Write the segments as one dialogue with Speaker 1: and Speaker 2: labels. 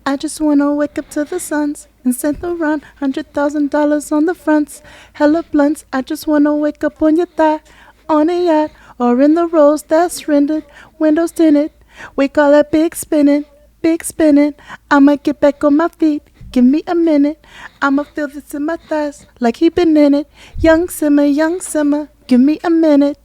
Speaker 1: I just wanna wake up to the suns and send around $100,000 on the fronts. Hella blunts. I just wanna wake up on your thigh, on a yacht, or in the rose that's rendered, windows tinted. We call that big spinning, big spinning. I'ma get back on my feet. Give me a minute. I'ma feel this in my thighs like he been in it. Young simmer, give me a minute.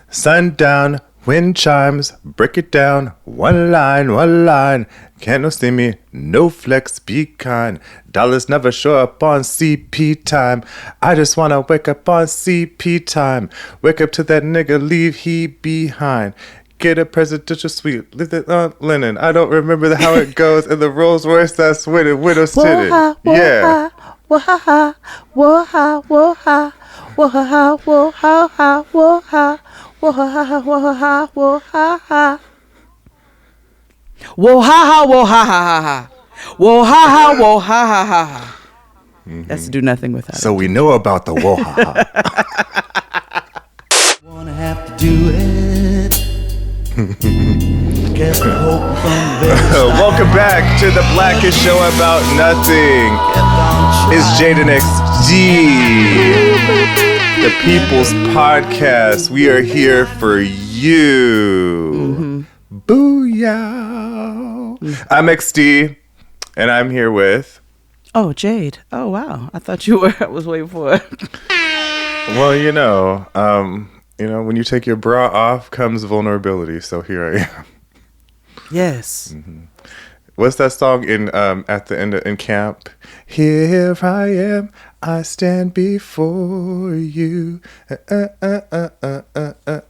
Speaker 2: Sundown, wind chimes, break it down. One line. Can't no see me, no flex, be kind. Dollars never show up on CP time. I just wanna wake up on CP time. Wake up to that nigga, leave he behind. Get a presidential suite, live it on linen. I don't remember how it goes. And the Rolls Royce that's winning, widows tinted. Yeah.
Speaker 1: Whoa ha, whoa ha, whoa ha, whoa ha, whoa ha ha, whoa ha, whoa ha, whoa ha, whoa ha ha.
Speaker 3: Whoa ha ha, whoa ha ha ha ha. Whoa ha ha, whoa ha ha ha ha. That's do nothing without
Speaker 2: So we know about the whoa ha ha.
Speaker 4: Wanna have to do it. Guess the hope from
Speaker 2: Welcome back to the Blackest Show About Nothing. It's Jaden XG, the People's Podcast. We are here for you. Booyah. I'm XD, and I'm here with...
Speaker 3: Oh, Jade. Oh, wow. I thought you were. I was waiting for it.
Speaker 2: Well, when you take your bra off comes vulnerability. So here I am.
Speaker 3: Yes.
Speaker 2: What's that song in at the end in camp? Here I am, I stand before you.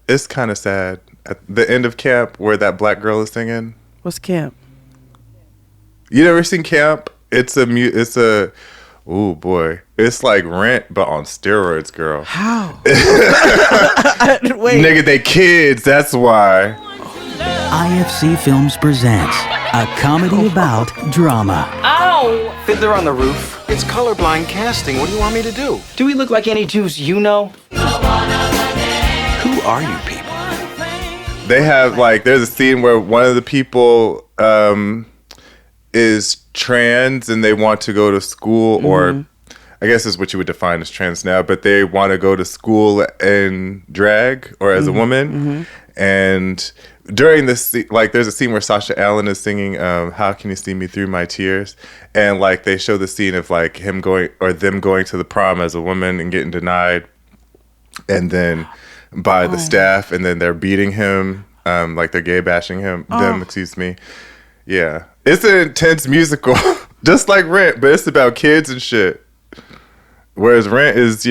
Speaker 2: It's kind of sad. At the end of camp, where that black girl is singing.
Speaker 3: What's camp?
Speaker 2: You never seen Camp? It's a. Oh boy, it's like Rent, but on steroids, girl.
Speaker 3: How?
Speaker 2: Wait, nigga, they kids. That's why.
Speaker 4: IFC Films presents a comedy about drama.
Speaker 5: Ow! Fiddler on the Roof. It's colorblind casting. What do you want me to do? Do we look like any Jews you know? Who are you people?
Speaker 2: They have there's a scene where one of the people is trans and they want to go to school, or I guess is what you would define as trans now, but they want to go to school in drag or as a woman. And during this, there's a scene where Sasha Allen is singing "How Can You See Me Through My Tears," and they show the scene of him going or them going to the prom as a woman and getting denied, and then by the staff, and then they're beating him, they're gay bashing them. Excuse me. Yeah, it's an intense musical, just like Rent, but it's about kids and shit. Whereas Rent is,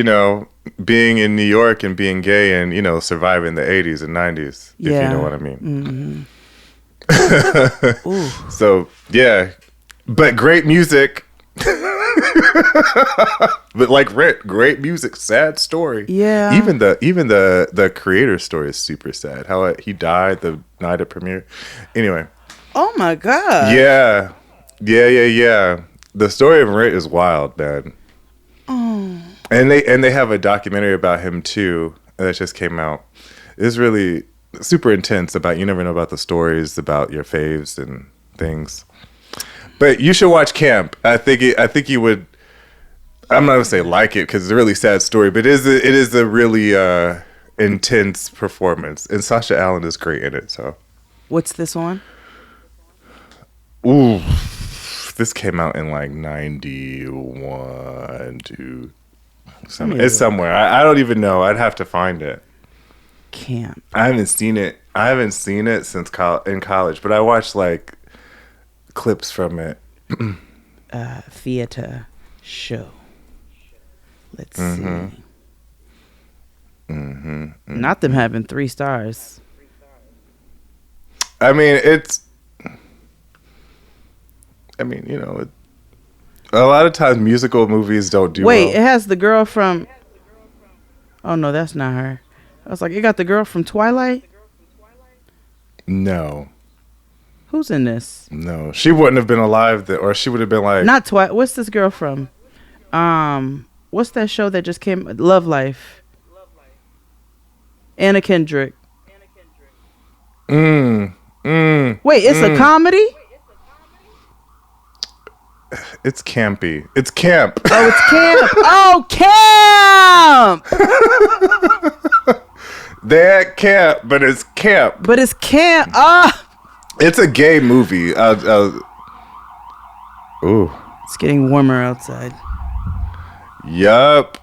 Speaker 2: being in New York and being gay and, surviving the 80s and 90s, if you know what I mean. So, yeah. But great music. But like Rent, great music, sad story.
Speaker 3: Yeah.
Speaker 2: Even the creator's story is super sad. How he died the night of premiere. Anyway.
Speaker 3: Oh, my God.
Speaker 2: Yeah. The story of Rent is wild, man.
Speaker 3: Oh.
Speaker 2: And they have a documentary about him too that just came out. It's really super intense you never know about the stories about your faves and things. But you should watch Camp. I think you would. I'm not gonna say like it because it's a really sad story, but it is a really intense performance, and Sasha Allen is great in it. So,
Speaker 3: what's this on?
Speaker 2: Ooh, this came out in 91 to. It's somewhere. I don't even know. I'd have to find it.
Speaker 3: Camp.
Speaker 2: I haven't seen it since in college, but I watched clips from it.
Speaker 3: Theater show. Let's see. Not them having 3 stars.
Speaker 2: I mean, a lot of times musical movies don't do well.
Speaker 3: Wait, it has the girl from... Oh, no, that's not her. I was like, it got the girl from Twilight?
Speaker 2: No.
Speaker 3: Who's in this?
Speaker 2: No, she wouldn't have been alive or she would have been
Speaker 3: Not Twilight. What's this girl from? What's that show that just came? Love Life. Anna Kendrick. Wait, it's a comedy?
Speaker 2: It's campy. It's camp.
Speaker 3: Oh, it's camp. Oh, camp.
Speaker 2: They're at camp, but it's camp.
Speaker 3: But it's camp. Ah.
Speaker 2: It's a gay movie. Ooh.
Speaker 3: It's getting warmer outside.
Speaker 2: Yup.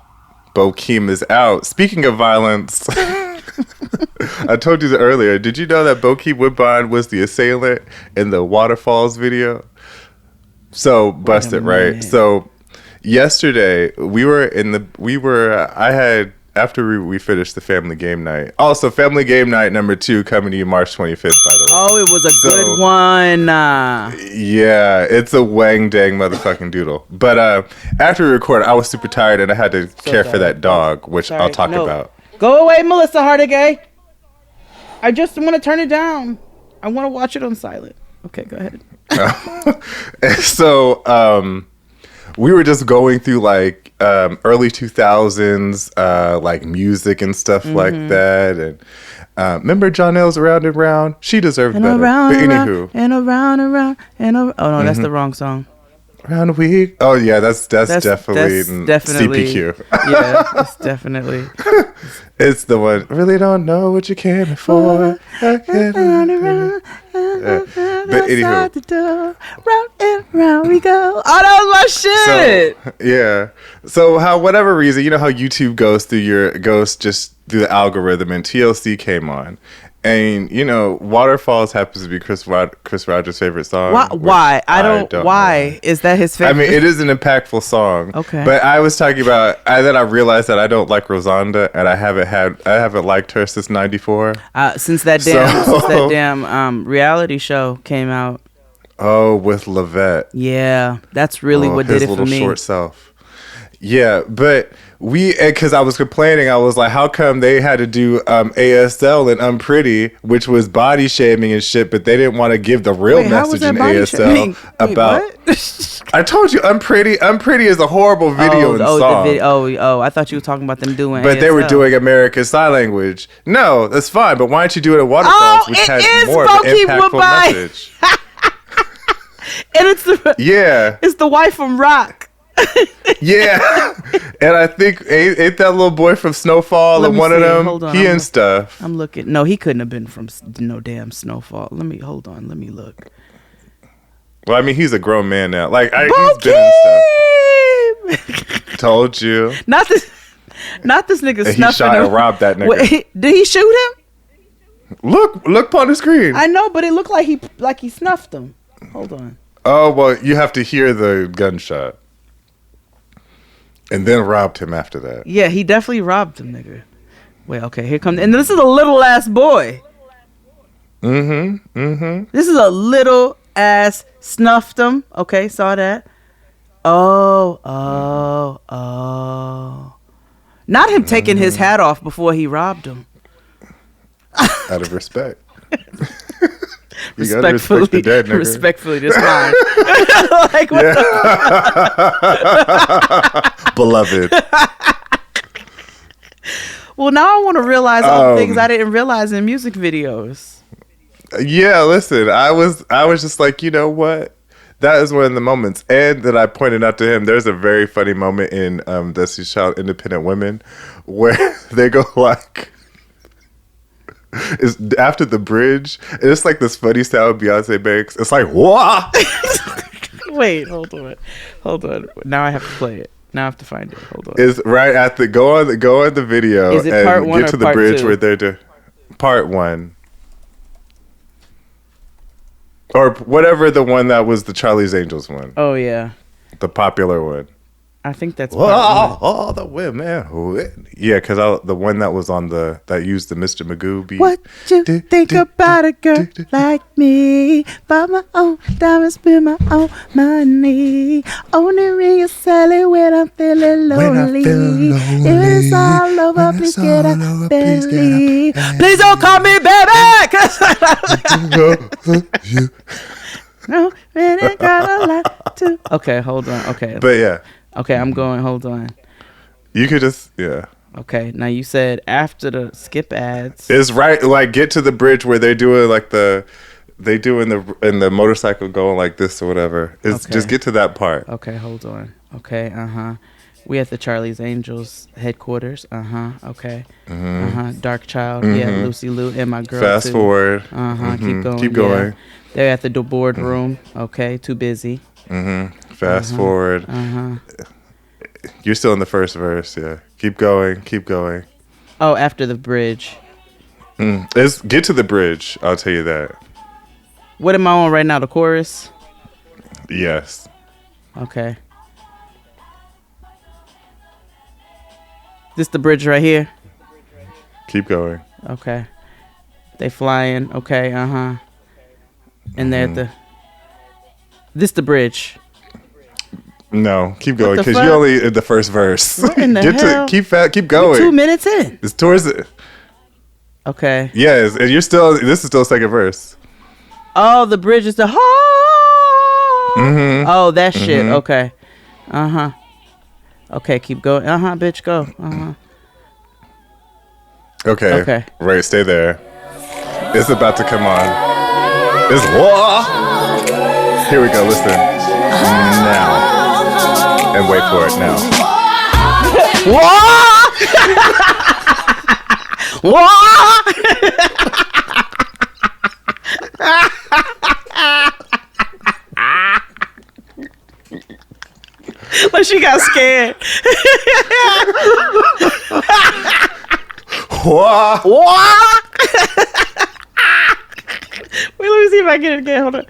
Speaker 2: Bokeem is out. Speaking of violence, I told you that earlier. Did you know that Bokeem Woodbine was the assailant in the Waterfalls video? So busted, right? So yesterday after we finished the Family Game Night. Also, Family Game Night number 2 coming to you March 25th, by the way.
Speaker 3: Oh, it was a good one.
Speaker 2: Yeah, it's a wang dang motherfucking doodle. But after we recorded, I was super tired and I had to care for that dog, which I'll talk about.
Speaker 3: Go away, Melissa Hardigay. I just want to turn it down. I want to watch it on silent. Okay, go ahead.
Speaker 2: So, we were just going through like early 2000s like music and stuff like that, and remember Jonelle's Round and Round? She deserved better. But anywho,
Speaker 3: and around oh no, that's the wrong song.
Speaker 2: Round a week. Oh yeah, that's definitely CPQ.
Speaker 3: Yeah, it's definitely.
Speaker 2: It's the one. Really don't know what you came for. But anywho,
Speaker 3: round and round we go. Oh, that was my shit.
Speaker 2: So, yeah. So whatever reason, you know how YouTube goes just through the algorithm, and TLC came on. And you know, Waterfalls happens to be Chris Rogers' favorite song.
Speaker 3: Why? I don't why is that his favorite?
Speaker 2: I mean, it is an impactful song.
Speaker 3: Okay.
Speaker 2: But I was talking about then I realized that I don't like Rosanda, and I haven't liked her since '94.
Speaker 3: Since that damn reality show came out.
Speaker 2: Oh, with Lavette.
Speaker 3: Yeah, that's really what did it for me. His little
Speaker 2: short self. Yeah, but because I was complaining, I was like, how come they had to do ASL and Unpretty, which was body shaming and shit, but they didn't want to give the real message in ASL about. I told you, Unpretty is a horrible video and song.
Speaker 3: I thought you were talking about them doing
Speaker 2: But
Speaker 3: ASL.
Speaker 2: they were doing American Sign Language. No, that's fine, but why don't you do it at Waterfalls, which has more of an impactful message?
Speaker 3: And it's
Speaker 2: yeah,
Speaker 3: it's the wife from Rock.
Speaker 2: Yeah, and I think ain't that little boy from Snowfall and one of them? He and stuff.
Speaker 3: I'm looking. No, he couldn't have been from no damn Snowfall. Let me look.
Speaker 2: Well, I mean, he's a grown man now. Like he's been in stuff. Told you.
Speaker 3: Not this nigga.
Speaker 2: And he shot and robbed that nigga.
Speaker 3: Wait, did he shoot him?
Speaker 2: Look upon the screen.
Speaker 3: I know, but it looked like he snuffed him. Hold on.
Speaker 2: Oh well, you have to hear the gunshot. And then robbed him after that.
Speaker 3: Yeah, he definitely robbed him, nigga. Wait, okay, here comes... And this is a little ass boy. This is a little ass snuffed him. Okay, saw that. Oh. Not him taking his hat off before he robbed him.
Speaker 2: Out of respect. You gotta respect the dead nigga.
Speaker 3: Respectfully, this mine. Like, what
Speaker 2: Beloved.
Speaker 3: Well, now I want to realize all the things I didn't realize in music videos.
Speaker 2: Yeah, listen, I was just like, you know what? That is one of the moments. And that I pointed out to him, there's a very funny moment in Destiny's Child Independent Women where they go like... It's after the bridge, and it's like this funny sound Beyonce makes. It's like, wah!
Speaker 3: Wait, hold on. Now I have to play it. Now I have to find it. Hold on.
Speaker 2: It's right at the go on the video.
Speaker 3: Is it
Speaker 2: and
Speaker 3: part one
Speaker 2: get
Speaker 3: or
Speaker 2: to the
Speaker 3: part
Speaker 2: bridge
Speaker 3: two?
Speaker 2: where they're doing part one. Or whatever, the one that was the Charlie's Angels one.
Speaker 3: Oh yeah.
Speaker 2: The popular one.
Speaker 3: I think that's part one.
Speaker 2: All the women. Yeah, because the one that was on that used the Mr. Magoo beat.
Speaker 1: What you think about a girl like me? Buy my own diamonds, spend my own money. Only ring a Sally when I'm feeling lonely. If it's all over, please get a belly.
Speaker 3: Please don't call me baby.
Speaker 1: No, really got a lot to.
Speaker 3: Okay, hold on. Okay.
Speaker 2: But yeah.
Speaker 3: Okay, I'm going. Hold on.
Speaker 2: You could just, yeah.
Speaker 3: Okay, now you said after the skip ads.
Speaker 2: It's right, like get to the bridge where they're doing like the they do in the motorcycle going like this or whatever. It's
Speaker 3: Okay.
Speaker 2: just get to that part.
Speaker 3: Okay, hold on. Okay, we at the Charlie's Angels headquarters. Okay. Dark Child. Yeah, Lucy Liu and my girl.
Speaker 2: Fast
Speaker 3: too.
Speaker 2: forward.
Speaker 3: Keep going.
Speaker 2: Keep
Speaker 3: yeah.
Speaker 2: going.
Speaker 3: They're at the board room. Okay, too busy.
Speaker 2: Fast forward. You're still in the first verse. Yeah. Keep going. Keep going.
Speaker 3: Oh, after the bridge.
Speaker 2: Let's get to the bridge. I'll tell you that.
Speaker 3: What am I on right now? The chorus.
Speaker 2: Yes.
Speaker 3: Okay. This the bridge right here.
Speaker 2: Keep going.
Speaker 3: Okay. They flying. Okay. And they're at the. This the bridge.
Speaker 2: No, keep going
Speaker 3: the
Speaker 2: because
Speaker 3: fuck?
Speaker 2: you're only in the first verse.
Speaker 3: What in the hell?
Speaker 2: Keep
Speaker 3: We're
Speaker 2: going.
Speaker 3: 2 minutes in.
Speaker 2: It's towards it.
Speaker 3: Okay.
Speaker 2: Yes, and this is still second verse.
Speaker 3: Oh, the bridge is the. Oh, that shit. Okay. Okay, keep going. Bitch, go.
Speaker 2: Okay.
Speaker 3: Okay.
Speaker 2: Right, stay there. It's about to come on. It's war. Here we go. Listen. Now. And wait for it now.
Speaker 3: Like she got scared.
Speaker 2: War.
Speaker 3: Wait, let me see if I get it again. Hold on.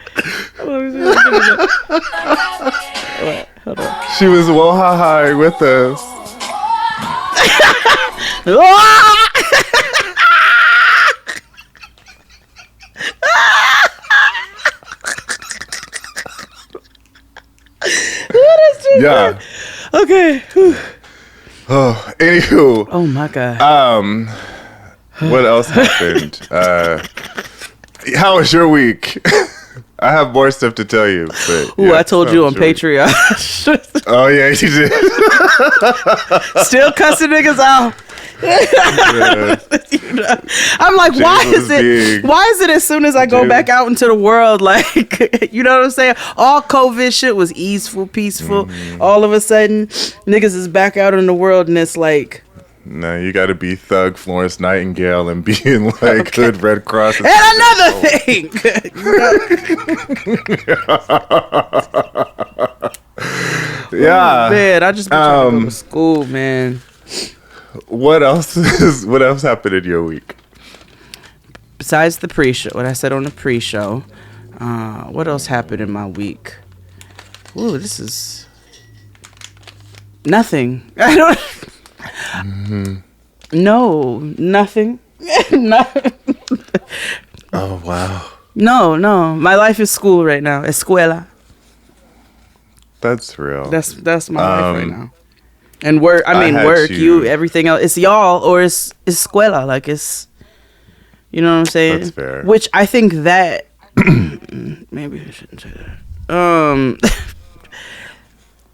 Speaker 3: Let me see if I get it again. Hold on.
Speaker 2: She was wohaha with us. Yeah.
Speaker 3: Okay. Whew.
Speaker 2: Oh, anywho.
Speaker 3: Oh my god.
Speaker 2: What else happened? How was your week? I have more stuff to tell you. But
Speaker 3: Ooh,
Speaker 2: yeah,
Speaker 3: I told
Speaker 2: how
Speaker 3: you on
Speaker 2: was your week?
Speaker 3: Patreon.
Speaker 2: Oh yeah, you did.
Speaker 3: Still cussing niggas out.
Speaker 2: Yeah.
Speaker 3: You know? I'm like, why
Speaker 2: James
Speaker 3: is
Speaker 2: was
Speaker 3: it?
Speaker 2: big.
Speaker 3: Why is it as soon as I go
Speaker 2: James-
Speaker 3: back out into the world, like, you know what I'm saying? All COVID shit was easeful, peaceful. All of a sudden, niggas is back out in the world, and it's like,
Speaker 2: No, you got to be Thug Florence Nightingale and be in like Hood Red Cross.
Speaker 3: and another thing.
Speaker 2: Yeah.
Speaker 3: Man, I just been trying to go to school, man.
Speaker 2: What else happened in your week?
Speaker 3: Besides the pre-show, what I said on the pre-show, what else happened in my week? Ooh, this is nothing. I don't. No, nothing. Nothing.
Speaker 2: Oh wow.
Speaker 3: No. My life is school right now. Escuela.
Speaker 2: That's real.
Speaker 3: That's my life right now. And work. I mean,
Speaker 2: had
Speaker 3: work.
Speaker 2: to-
Speaker 3: You. Everything else. It's y'all or it's escuela. Like it's. You know what I'm saying?
Speaker 2: That's fair.
Speaker 3: Which I think that maybe I shouldn't say that.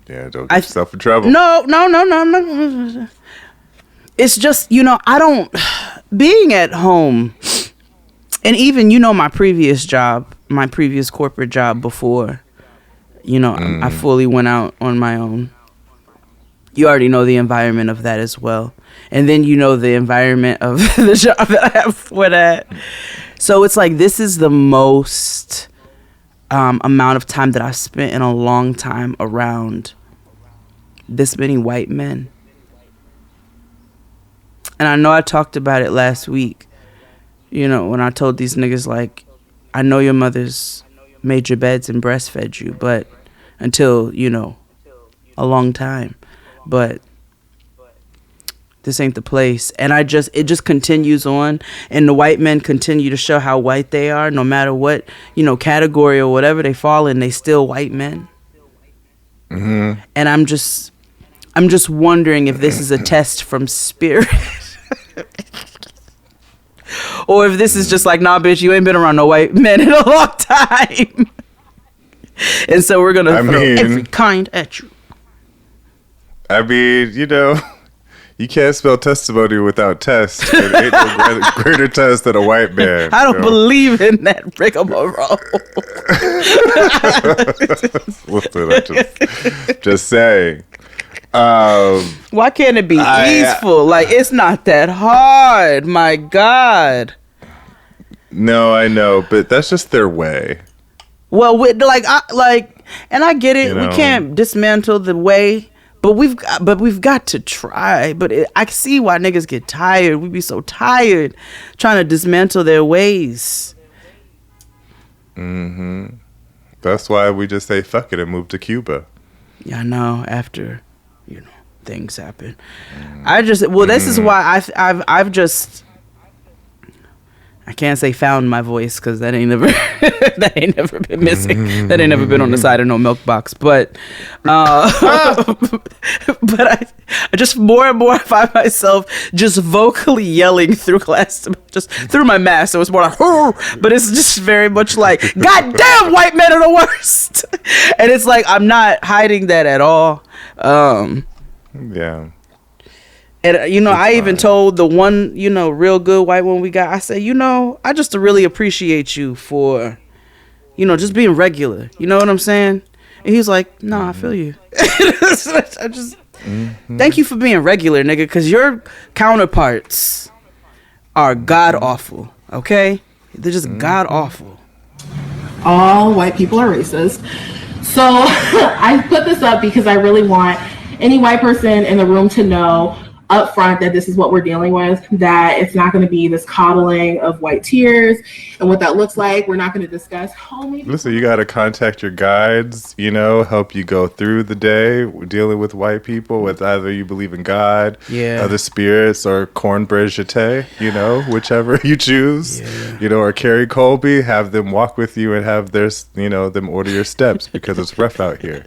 Speaker 2: Yeah, don't get yourself in trouble.
Speaker 3: No. I'm not. It's just, I don't. Being at home, and even my previous job, my previous corporate job before, I fully went out on my own. You already know the environment of that as well. And then the environment of the job that I have for that. So it's like, this is the most amount of time that I've spent in a long time around this many white men. And I know I talked about it last week, when I told these niggas, like, I know your mother's made your beds and breastfed you, but until, a long time. But this ain't the place. And it just continues on. And the white men continue to show how white they are, no matter what, category or whatever they fall in, they still white men. Mm-hmm. And I'm just wondering if this is a test from spirit. Or if this is just like, nah, bitch, you ain't been around no white men in a long time. And so we're going to throw every kind at you.
Speaker 2: I mean, You can't spell testimony without test. It ain't no greater test than a white man.
Speaker 3: I don't believe in that rigmarole.
Speaker 2: Listen, I'm just saying.
Speaker 3: Why can't it be easeful? Like, it's not that hard. My God.
Speaker 2: No, I know, but that's just their way.
Speaker 3: Well, and I get it. We can't dismantle the way, but we've got to try. But I see why niggas get tired. We be so tired trying to dismantle their ways.
Speaker 2: Mm-hmm. That's why we just say fuck it and move to Cuba.
Speaker 3: Yeah, I know. After, things happen. This is why I've just. I can't say found my voice because that ain't never been missing. That ain't never been on the side of no milk box. But I just more and more find myself just vocally yelling through class, just through my mask. So it's more like, oh, but it's just very much like, God damn, white men are the worst. And it's like, I'm not hiding that at all.
Speaker 2: Yeah.
Speaker 3: And, I even told the one, real good white one we got, I said, I just really appreciate you for, just being regular. You know what I'm saying? And he's like, no, I feel you. I just, thank you for being regular, nigga, because your counterparts are god-awful, okay? They're just god-awful.
Speaker 6: All white people are racist. So I put this up because I really want any white person in the room to know up front that this is what we're dealing with, that it's not going to be this coddling of white tears and what that looks like. We're not going to discuss
Speaker 2: Listen, you got to contact your guides, help you go through the day dealing with white people, with either you believe in God, other spirits, or cornbread jeté, whichever you choose, or Carrie Colby, have them walk with you and have their, them order your steps because it's rough out here,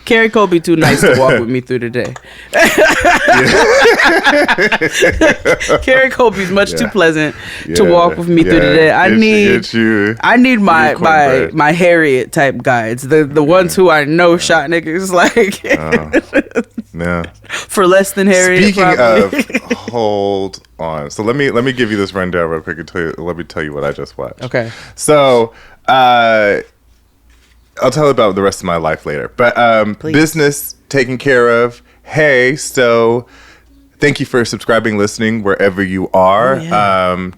Speaker 3: Carrie Colby too nice to walk with me through the day. Carrie Colby's much too pleasant to walk with me through the day. I need my Harriet type guides, the ones who I know shot niggas for less than Harriet.
Speaker 2: Speaking of, hold on. So let me give you this rundown real quick and let me tell you what I just watched.
Speaker 3: Okay.
Speaker 2: So I'll tell you about the rest of my life later. But business taken care of. Hey, so thank you for subscribing, listening, wherever you are.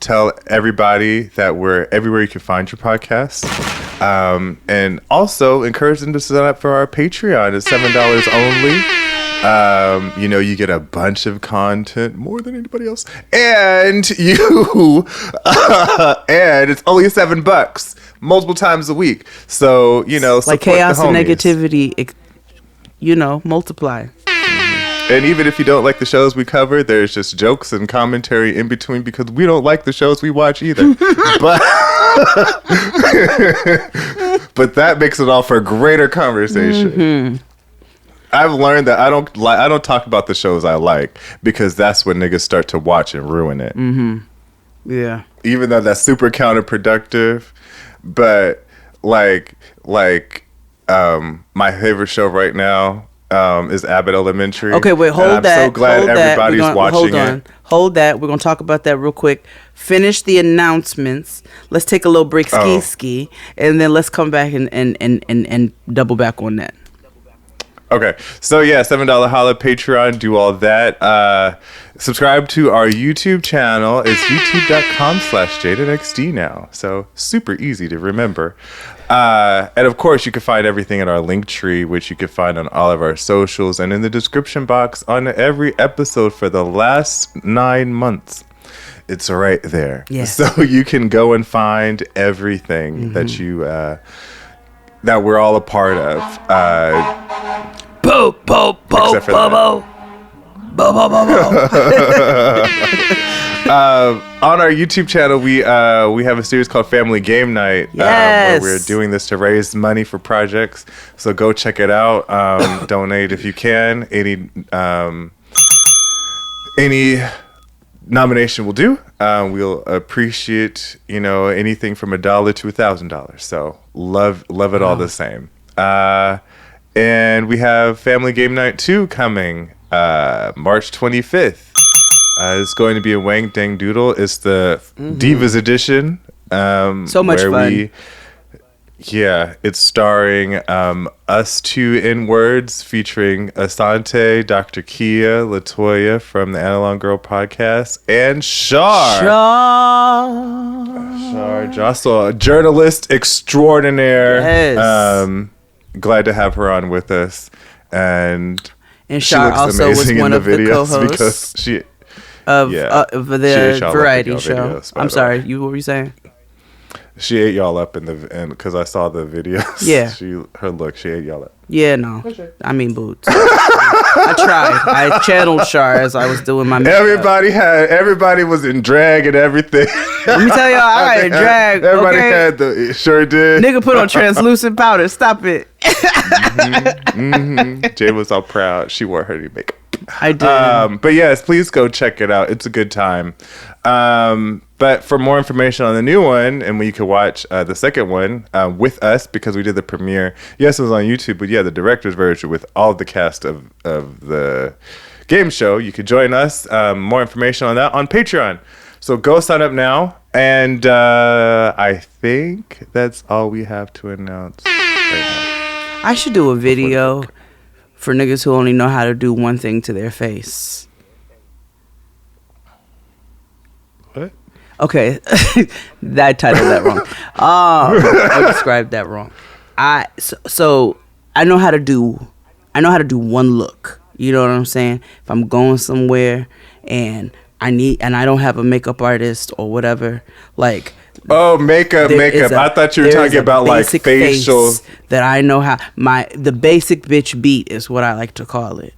Speaker 2: Tell everybody that we're everywhere you can find your podcast. And also encourage them to sign up for our Patreon. It's $7 only. You get a bunch of content, more than anybody else. And and it's only $7 multiple times a week. So,
Speaker 3: like chaos and negativity, multiply.
Speaker 2: And even if you don't like the shows we cover, there's just jokes and commentary in between because we don't like the shows we watch either. But that makes it all for a greater conversation. Mm-hmm. I've learned that I don't talk about the shows I like because that's when niggas start to watch and ruin it.
Speaker 3: Mm-hmm. Yeah.
Speaker 2: Even though that's super counterproductive, but like my favorite show right now is Abbott Elementary.
Speaker 3: Okay, wait, hold that.
Speaker 2: I'm so glad everybody's watching it.
Speaker 3: Hold that. We're going to talk about that real quick. Finish the announcements. Let's take a little break, ski, and then let's come back and double back on that.
Speaker 2: Okay, so yeah, $7 holla, Patreon, do all that. Subscribe to our YouTube channel. It's youtube.com/JadedXD now. So super easy to remember. And of course, you can find everything in our link tree, which you can find on all of our socials and in the description box on every episode for the last 9 months. It's right there.
Speaker 3: Yes.
Speaker 2: So you can go and find everything that you that we're all a part of. Except for that. On our YouTube channel, we have a series called Family Game Night, where we're doing this to raise money for projects. So go check it out. Donate if you can. Any nomination will do. We'll appreciate anything from $1 to $1,000. So love it all the same. And we have Family Game Night 2 coming March 25th. It's going to be a Wang Dang Doodle. It's the Divas edition.
Speaker 3: So much fun.
Speaker 2: It's starring us two in words, featuring Asante, Dr. Kia, Latoya from the Analog Girl podcast, and Shar Jossel, a journalist extraordinaire.
Speaker 3: Yes.
Speaker 2: Glad to have her on with us, and she
Speaker 3: Shar
Speaker 2: looks
Speaker 3: also was
Speaker 2: amazing
Speaker 3: one
Speaker 2: in
Speaker 3: of the
Speaker 2: videos
Speaker 3: co-hosts
Speaker 2: because she
Speaker 3: of
Speaker 2: she
Speaker 3: the
Speaker 2: ate y'all up in
Speaker 3: variety
Speaker 2: y'all
Speaker 3: show.
Speaker 2: videos, by
Speaker 3: I'm
Speaker 2: the
Speaker 3: sorry,
Speaker 2: way.
Speaker 3: what were you saying?
Speaker 2: She ate y'all up and because I saw the videos.
Speaker 3: Yeah.
Speaker 2: She ate y'all up.
Speaker 3: Yeah, no. I mean boots. I tried. I channeled Shar as I was doing my makeup.
Speaker 2: Everybody was in drag and everything.
Speaker 3: Let me tell y'all, I had drag.
Speaker 2: Everybody
Speaker 3: okay?
Speaker 2: had the sure did.
Speaker 3: Nigga put on translucent powder. Stop it.
Speaker 2: Jay was all proud. She wore her makeup.
Speaker 3: I did.
Speaker 2: But yes, please go check it out. It's a good time. But for more information on the new one, and you can watch the second one with us because we did the premiere. Yes, it was on YouTube, but yeah, the director's version with all the cast of the game show. You could join us. More information on that on Patreon. So go sign up now. And I think that's all we have to announce right now.
Speaker 3: I should do a video for niggas who only know how to do one thing to their face.
Speaker 2: What?
Speaker 3: Okay, I titled that wrong. I described that wrong. So I know how to do one look. You know what I'm saying? If I'm going somewhere and I don't have a makeup artist or whatever, like.
Speaker 2: Oh, makeup. I thought you were talking about like facial.
Speaker 3: That I know how the basic bitch beat is what I like to call it.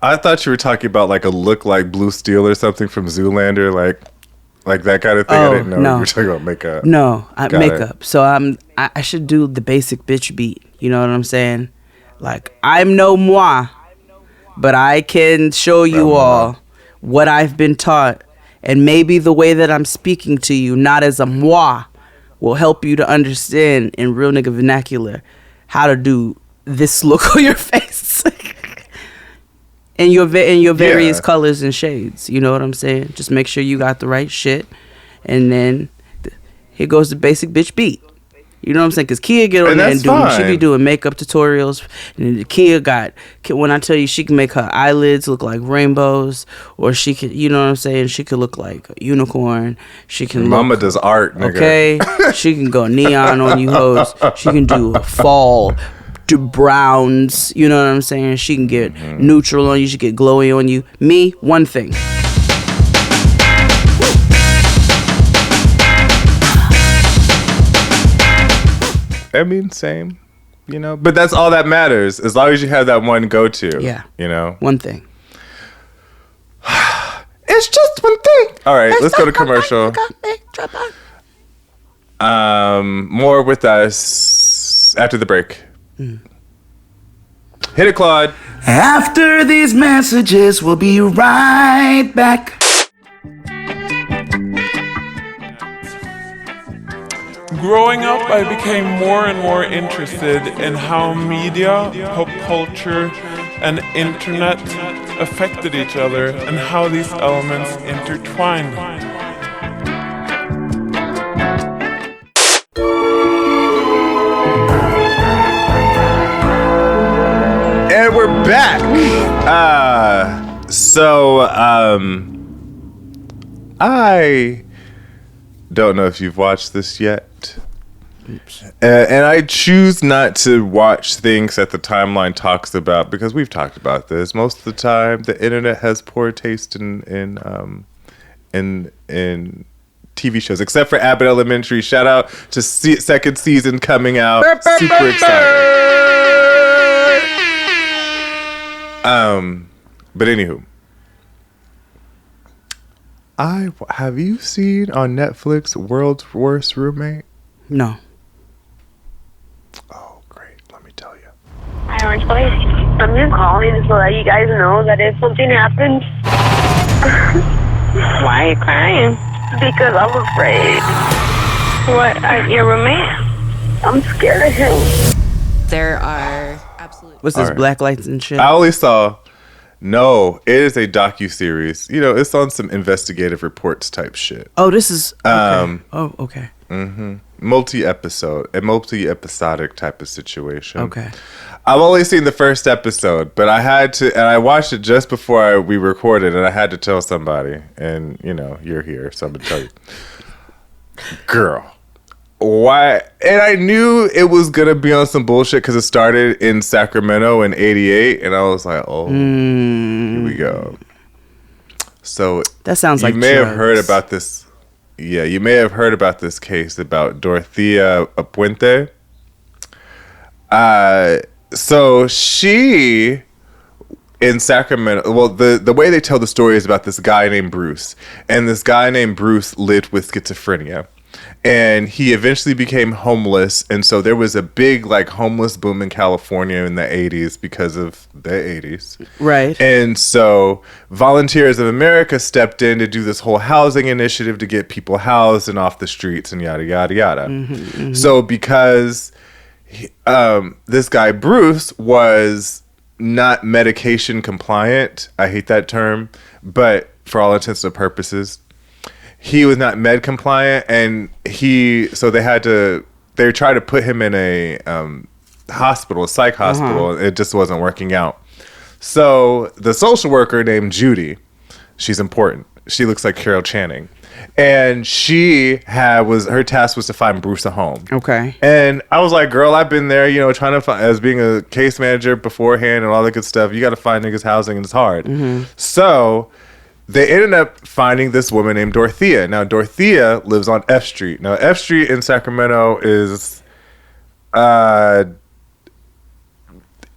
Speaker 2: I thought you were talking about like a look like Blue Steel or something from Zoolander, like that kind of thing. I didn't know you were talking about makeup.
Speaker 3: No, makeup.
Speaker 2: It.
Speaker 3: So I should do the basic bitch beat. You know what I'm saying? Like I'm no moi, but I can show you all what I've been taught. And maybe the way that I'm speaking to you, not as a moi, will help you to understand in real nigga vernacular how to do this look on your face. in your various colors and shades. You know what I'm saying? Just make sure you got the right shit. And then here goes the basic bitch beat. You know what I'm saying? Because Kia get on there and she be doing makeup tutorials. And Kia when I tell you she can make her eyelids look like rainbows, or she can, you know what I'm saying? She could look like a unicorn. She can
Speaker 2: Mama does art, nigga.
Speaker 3: Okay? She can go neon on you hoes. She can do fall to browns. You know what I'm saying? She can get neutral on you. She can get glowy on you. Me, one thing.
Speaker 2: I mean, same, you know, but that's all that matters. As long as you have that one go-to, you know,
Speaker 3: one thing.
Speaker 2: It's just one thing. All right, let's go to commercial. More with us after the break. Hit it, Claude.
Speaker 7: After these messages, we'll be right back.
Speaker 8: Growing up, I became more and more interested in how media, pop culture, and internet affected each other and how these elements intertwined.
Speaker 2: And we're back. I don't know if you've watched this yet. And I choose not to watch things that the timeline talks about because we've talked about this. Most of the time, the internet has poor taste in TV shows, except for Abbott Elementary. Shout out to second season coming out. Super excited. But anywho, have you seen on Netflix World's Worst Roommate?
Speaker 3: No.
Speaker 2: Oh, great. Let me tell you.
Speaker 9: Hi, Orange Boys. I'm just calling to let you guys know that if something happens... Why are you crying? Because I'm afraid. What, your roommate? I'm scared of him.
Speaker 10: There are absolutely...
Speaker 3: What's this, black lights and shit?
Speaker 2: I only saw No, it is a docuseries. You know, it's on some investigative reports type shit.
Speaker 3: Oh, this is okay. Okay.
Speaker 2: Multi-episodic type of situation.
Speaker 3: Okay.
Speaker 2: I've only seen the first episode, but I had to, and I watched it just before we recorded, and I had to tell somebody, and you know, you're here, so I'm gonna tell you. Girl, why? And I knew it was gonna be on some bullshit because it started in Sacramento in '88, and I was like, oh, here we go. So
Speaker 3: that sounds like
Speaker 2: you may have heard about this. Yeah, you may have heard about this case about Dorothea Apuente. So she in Sacramento, well, the way they tell the story is about this guy named Bruce, and this guy named Bruce lived with schizophrenia, and he eventually became homeless, and so there was a big like homeless boom in California in the 80s because of the 80s.
Speaker 3: Right.
Speaker 2: And so Volunteers of America stepped in to do this whole housing initiative to get people housed and off the streets and yada, yada, yada. So because this guy Bruce was not medication compliant, I hate that term, but for all intents and purposes, he was not med compliant, and they tried to put him in a hospital, a psych hospital. It just wasn't working out. So the social worker named Judy, she's important. She looks like Carol Channing. And her task was to find Bruce a home.
Speaker 3: Okay.
Speaker 2: And I was like, girl, I've been there, you know, trying to find, as being a case manager beforehand and all that good stuff. You got to find niggas housing, and it's hard. So they ended up finding this woman named Dorothea. Now, Dorothea lives on F Street. Now, F Street in Sacramento is,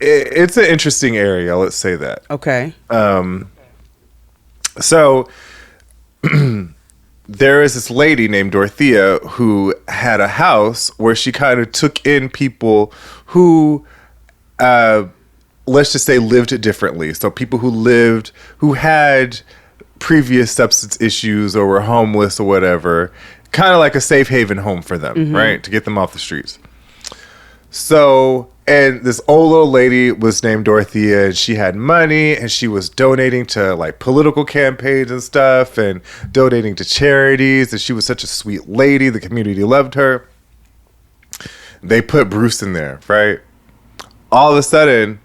Speaker 2: it's an interesting area. Let's say that.
Speaker 3: Okay.
Speaker 2: So there is this lady named Dorothea who had a house where she kind of took in people who, let's just say, lived differently. So people who had previous substance issues or were homeless or whatever, kind of like a safe haven home for them, right? To get them off the streets. So, and this old little lady was named Dorothea, and she had money, and she was donating to like political campaigns and stuff, and donating to charities, and she was such a sweet lady. The community loved her. They put Bruce in there, right? All of a sudden,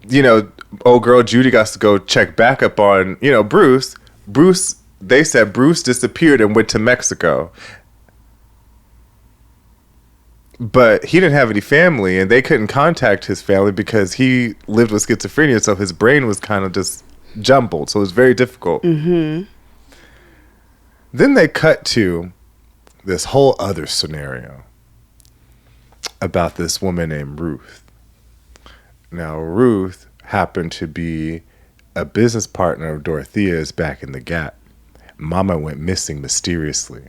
Speaker 2: you know, old girl Judy got to go check back up on, you know, Bruce. They said Bruce disappeared and went to Mexico. But he didn't have any family, and they couldn't contact his family because he lived with schizophrenia, so his brain was kind of just jumbled. So it was very difficult. Then they cut to this whole other scenario about this woman named Ruth. Now, Ruth happened to be a business partner of Dorothea's back in the Gap. Mama went missing mysteriously.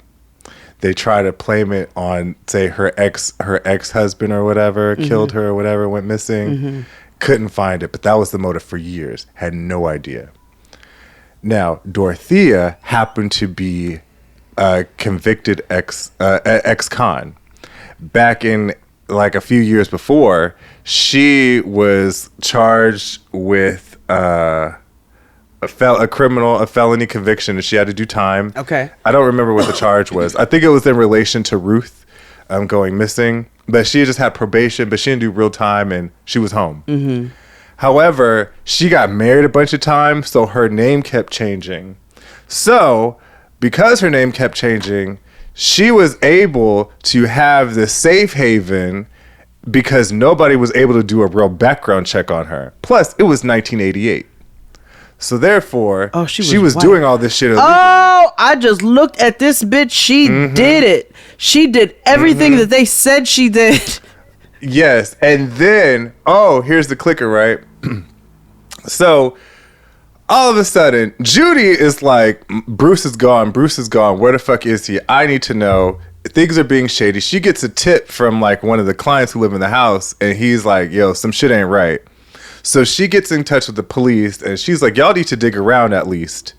Speaker 2: They try to blame it on, say, her ex-husband or whatever, killed her or whatever, went missing. Couldn't find it, but that was the motive for years. Had no idea. Now, Dorothea happened to be a convicted ex-con. Back in, like, a few years before, she was charged with a felony conviction, and she had to do time.
Speaker 3: Okay.
Speaker 2: I don't remember what the charge was. I think it was in relation to Ruth going missing, but she just had probation, but she didn't do real time, and she was home. However, she got married a bunch of times, so her name kept changing. So, because her name kept changing, she was able to have the safe haven because nobody was able to do a real background check on her. Plus, it was 1988. So therefore, she was doing all this shit illegally.
Speaker 3: Oh, I just looked at this bitch. She did it. She did everything that they said she did.
Speaker 2: Yes. And then, here's the clicker, right? So all of a sudden, Judy is like, Bruce is gone. Bruce is gone. Where the fuck is he? I need to know. Things are being shady. She gets a tip from like one of the clients who live in the house, and he's like, yo, some shit ain't right. So she gets in touch with the police, and she's like, y'all need to dig around at least.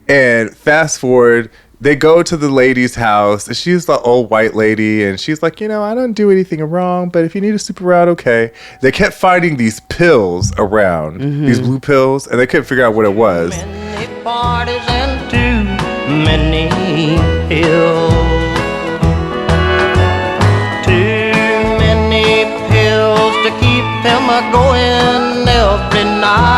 Speaker 2: And fast forward, they go to the lady's house. And she's the old white lady, and she's like, I don't do anything wrong, but if you need to sleep around, okay. They kept finding these pills around, these blue pills, and they couldn't figure out what it was.
Speaker 10: Many parties and too many pills. Too many pills to keep him going every night.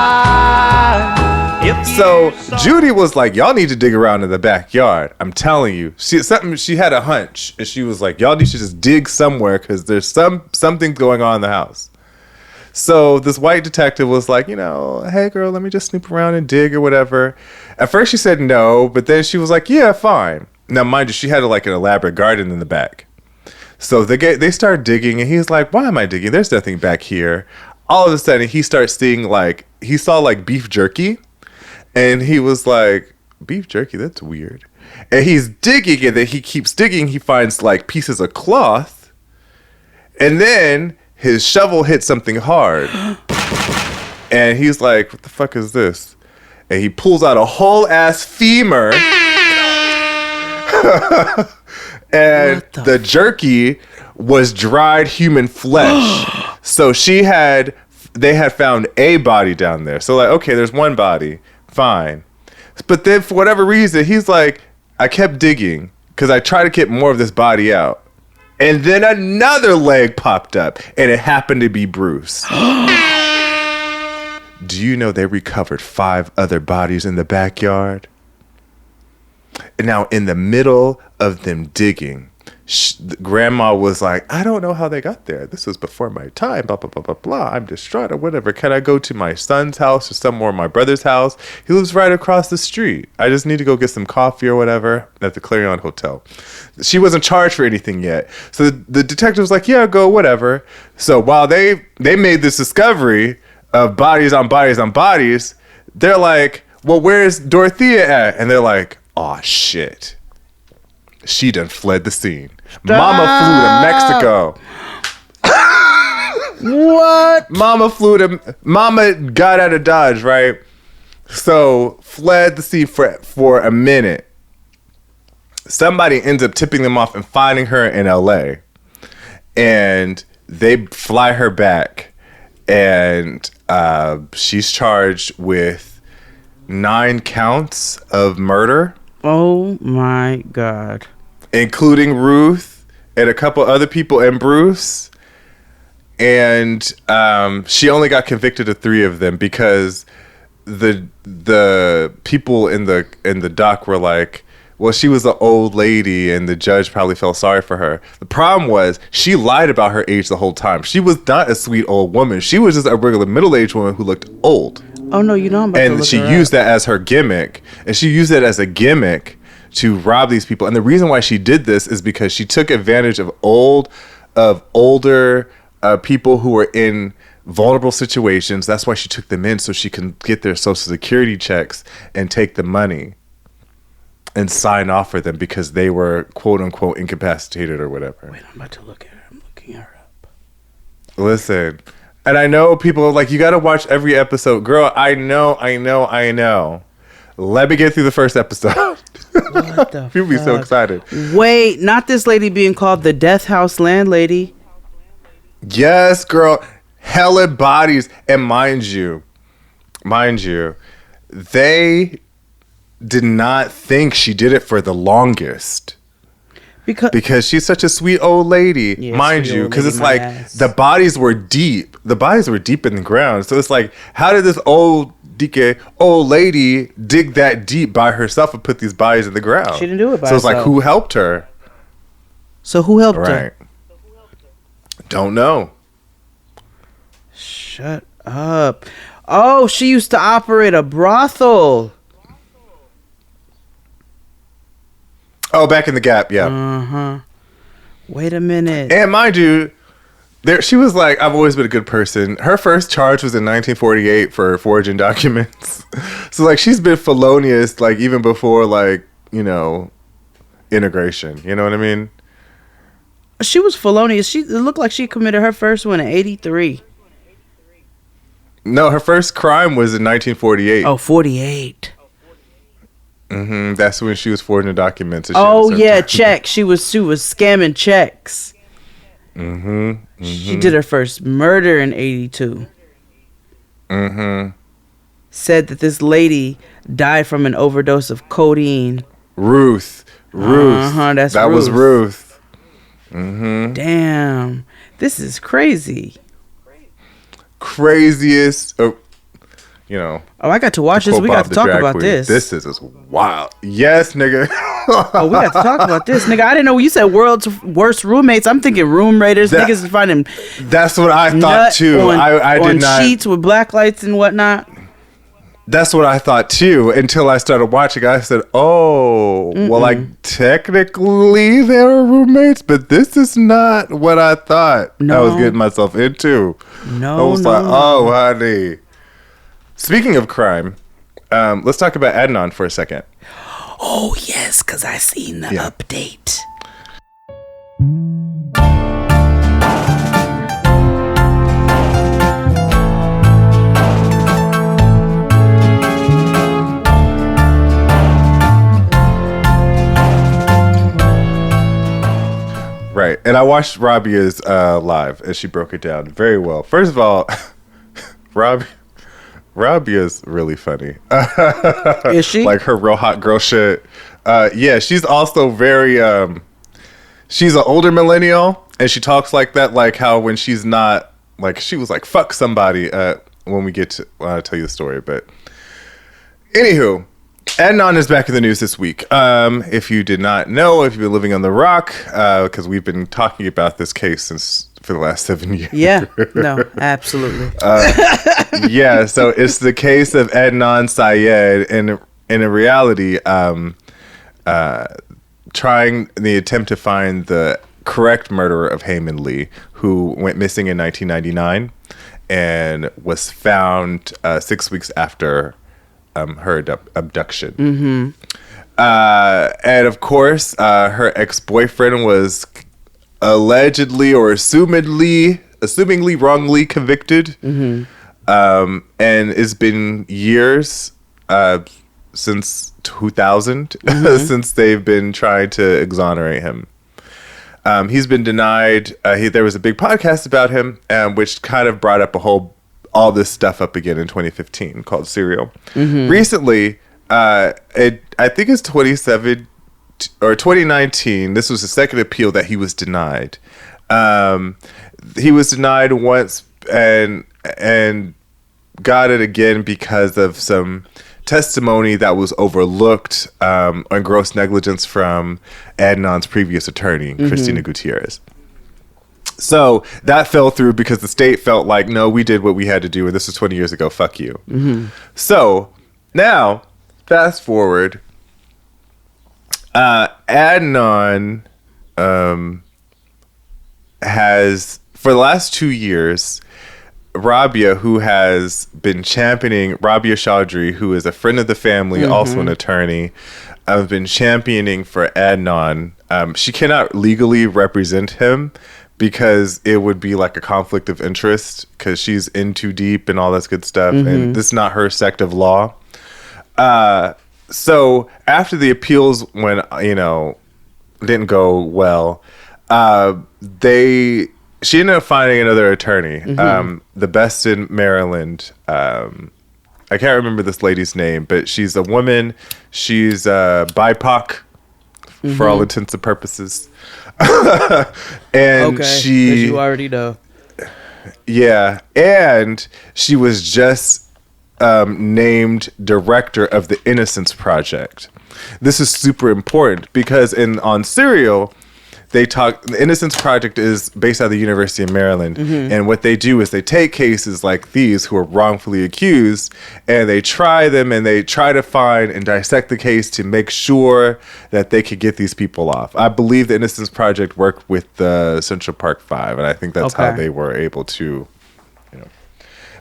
Speaker 2: So Judy was like, y'all need to dig around in the backyard. I'm telling you. She had a hunch, and she was like, y'all need to just dig somewhere because there's something going on in the house. So this white detective was like, hey girl, let me just snoop around and dig or whatever. At first she said no, but then she was like, yeah, fine. Now mind you, she had like an elaborate garden in the back. So they start digging, and he's like, why am I digging? There's nothing back here. All of a sudden he starts seeing he saw beef jerky. And he was like, beef jerky, that's weird. And he's digging, and then he keeps digging. He finds pieces of cloth. And then his shovel hits something hard. And he's like, what the fuck is this? And he pulls out a whole ass femur. And the jerky was dried human flesh. So they had found a body down there. So okay, there's one body. Fine. But then for whatever reason, he's like, I kept digging because I tried to get more of this body out. And then another leg popped up, and it happened to be Bruce. Do you know they recovered 5 other bodies in the backyard? And now in the middle of them digging, Grandma was like, I don't know how they got there. This was before my time, blah, blah, blah, blah, blah. I'm distraught or whatever. Can I go to my son's house or somewhere, my brother's house? He lives right across the street. I just need to go get some coffee or whatever at the Clarion Hotel. She wasn't charged for anything yet. So the detective was like, yeah, go, whatever. So while they made this discovery of bodies on bodies on bodies, they're like, well, where's Dorothea at? And they're like, oh, shit. She done fled the scene. Mama flew to Mexico.
Speaker 3: What?
Speaker 2: Mama got out of Dodge, right? So fled the scene for a minute. Somebody ends up tipping them off and finding her in LA. And they fly her back. And she's charged with 9 counts of murder.
Speaker 3: Oh my God.
Speaker 2: Including Ruth and a couple other people and Bruce. And she only got convicted of 3 of them because the people in the dock were like, well, she was an old lady and the judge probably felt sorry for her. The problem was she lied about her age the whole time. She was not a sweet old woman. She was just a regular middle-aged woman who looked old.
Speaker 3: Oh, no, I'm about to look
Speaker 2: And she
Speaker 3: her
Speaker 2: used
Speaker 3: up.
Speaker 2: that as her gimmick. And she used it as a gimmick to rob these people. And the reason why she did this is because she took advantage of older people who were in vulnerable situations. That's why she took them in, so she can get their Social Security checks and take the money and sign off for them because they were quote unquote incapacitated or whatever.
Speaker 3: Wait, I'm about to look at her. I'm looking her up.
Speaker 2: Listen, and I know people are like, you got to watch every episode. Girl, I know. Let me get through the first episode.
Speaker 3: What the
Speaker 2: People be so
Speaker 3: fuck?
Speaker 2: excited.
Speaker 3: Wait, not this lady being called the Death House landlady.
Speaker 2: Yes, girl. Hella bodies. And mind you, they did not think she did it for the longest. Because she's such a sweet old lady,
Speaker 3: Yeah,
Speaker 2: mind
Speaker 3: sweet
Speaker 2: you,
Speaker 3: old
Speaker 2: because
Speaker 3: lady,
Speaker 2: it's
Speaker 3: my
Speaker 2: like
Speaker 3: ass.
Speaker 2: the bodies were deep. The bodies were deep in the ground. So it's like, how did this old lady dig that deep by herself and put these bodies in the ground?
Speaker 3: She didn't do it by
Speaker 2: So it's like,
Speaker 3: herself.
Speaker 2: who helped her?
Speaker 3: So who helped
Speaker 2: Right.
Speaker 3: her?
Speaker 2: Don't know.
Speaker 3: Shut up. Oh, she used to operate a brothel.
Speaker 2: Oh, back in the Gap, yeah.
Speaker 3: Uh-huh. Wait a minute.
Speaker 2: And mind you, she was like, I've always been a good person. Her first charge was in 1948 for forging documents. So like, she's been felonious like even before integration. You know what I mean?
Speaker 3: She was felonious. It looked like she committed her first one in 83.
Speaker 2: No, her first crime was in 1948.
Speaker 3: Oh, 48.
Speaker 2: That's when she was forging the documents. That
Speaker 3: check. She was scamming checks. She did her first murder in 82. Said that this lady died from an overdose of codeine.
Speaker 2: Ruth. That
Speaker 3: Ruth.
Speaker 2: was Ruth.
Speaker 3: Damn, this is crazy.
Speaker 2: Craziest. Oh,
Speaker 3: I got to watch this. We got to talk about this.
Speaker 2: This is wild. Yes, nigga.
Speaker 3: We got to talk about this, nigga. I didn't know you said world's worst roommates. I'm thinking room raiders. Niggas is finding.
Speaker 2: That's what I thought too. I did not.
Speaker 3: Sheets with black lights and whatnot.
Speaker 2: That's what I thought too. Until I started watching, I said, "Oh, well, like technically they were roommates, but this is not what I thought I was getting myself into." I was like, "Oh, honey." Speaking of crime, let's talk about Adnan for a second.
Speaker 3: Oh, yes, because I seen the update.
Speaker 2: Right. And I watched Rabia's live as she broke it down very well. First of all, Rabia's really funny.
Speaker 3: Is she?
Speaker 2: Like her real hot girl shit. Yeah, she's also very she's an older millennial and she talks like that, like how when she's not, like she was like fuck somebody when we get to tell you the story. But anywho, Adnan is back in the news this week. If you did not know, if you've been living on the rock, because we've been talking about this case for the last 7 years.
Speaker 3: Yeah, no, absolutely.
Speaker 2: Yeah, so it's the case of Adnan Syed, and in reality, trying the attempt to find the correct murderer of Hae-Min Lee, who went missing in 1999 and was found 6 weeks after her abduction. And of course, her ex-boyfriend was allegedly or assumingly wrongly convicted. And it's been years since 2000 since they've been trying to exonerate him. He's been denied. There was a big podcast about him, which kind of brought up all this stuff up again in 2015 called Serial. Recently, I think it's 2019. This was the second appeal that he was denied. He was denied once and got it again because of some testimony that was overlooked on gross negligence from Adnan's previous attorney, Christina Gutierrez. So that fell through because the state felt like, no, we did what we had to do, and this was 20 years ago, fuck you. So now, fast forward, Adnan has, for the last 2 years, Rabia, who has been championing, Rabia Chaudhry, who is a friend of the family, also an attorney, I've been championing for Adnan. She cannot legally represent him because it would be like a conflict of interest because she's in too deep and all this good stuff. And this is not her sect of law. So after the appeals didn't go well, she ended up finding another attorney, the best in Maryland. I can't remember this lady's name, but she's a woman. She's BIPOC for all intents and purposes. And
Speaker 3: as
Speaker 2: she,
Speaker 3: you already know.
Speaker 2: Yeah, and she was just named director of the Innocence Project. This is super important because on Serial, the Innocence Project is based out of the University of Maryland. And what they do is they take cases like these who are wrongfully accused and they try them and they try to find and dissect the case to make sure that they could get these people off. I believe the Innocence Project worked with the Central Park 5, and I think that's how they were able to,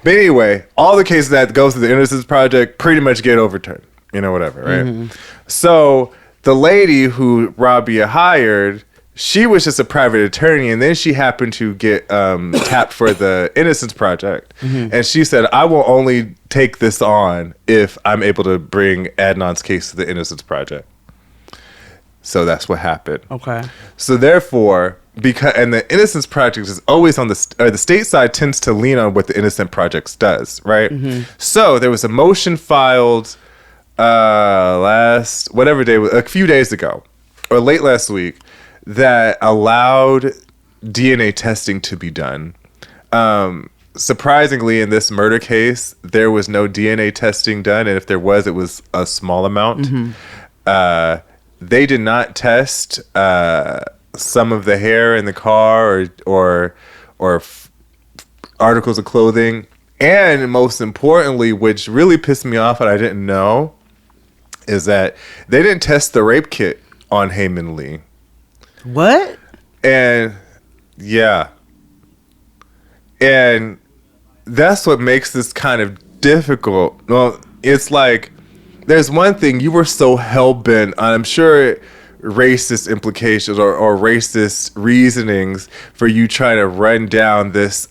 Speaker 2: But anyway, all the cases that goes to the Innocence Project pretty much get overturned, whatever, right? So the lady who Rabia hired, she was just a private attorney, and then she happened to get tapped for the Innocence Project. And she said, I will only take this on if I'm able to bring Adnan's case to the Innocence Project. So that's what happened.
Speaker 3: Okay.
Speaker 2: So therefore, and the Innocence Project is always on the state side tends to lean on what the Innocent Project does, right? So there was a motion filed a few days ago, or late last week, that allowed DNA testing to be done. Surprisingly, in this murder case, there was no DNA testing done, and if there was, it was a small amount. They did not test some of the hair in the car or articles of clothing, and most importantly, which really pissed me off and I didn't know, is that they didn't test the rape kit on Heyman Lee.
Speaker 3: What?
Speaker 2: And yeah. And that's what makes this kind of difficult. Well, it's like, there's one thing, you were so hell-bent on, I'm sure, racist implications or racist reasonings for you trying to run down this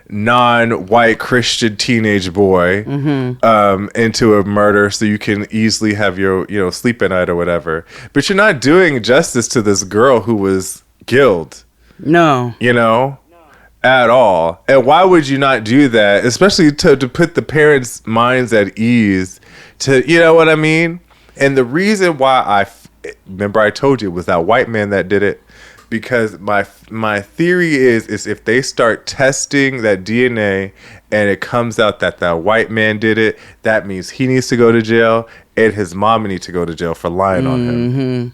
Speaker 2: non-white Christian teenage boy into a murder so you can easily have your sleep at night or whatever. But you're not doing justice to this girl who was killed.
Speaker 3: No.
Speaker 2: At all. And why would you not do that? Especially to put the parents' minds at ease. You know what I mean? And the reason why remember I told you it was that white man that did it, because my theory is if they start testing that DNA and it comes out that white man did it, that means he needs to go to jail and his mom needs to go to jail for lying on him.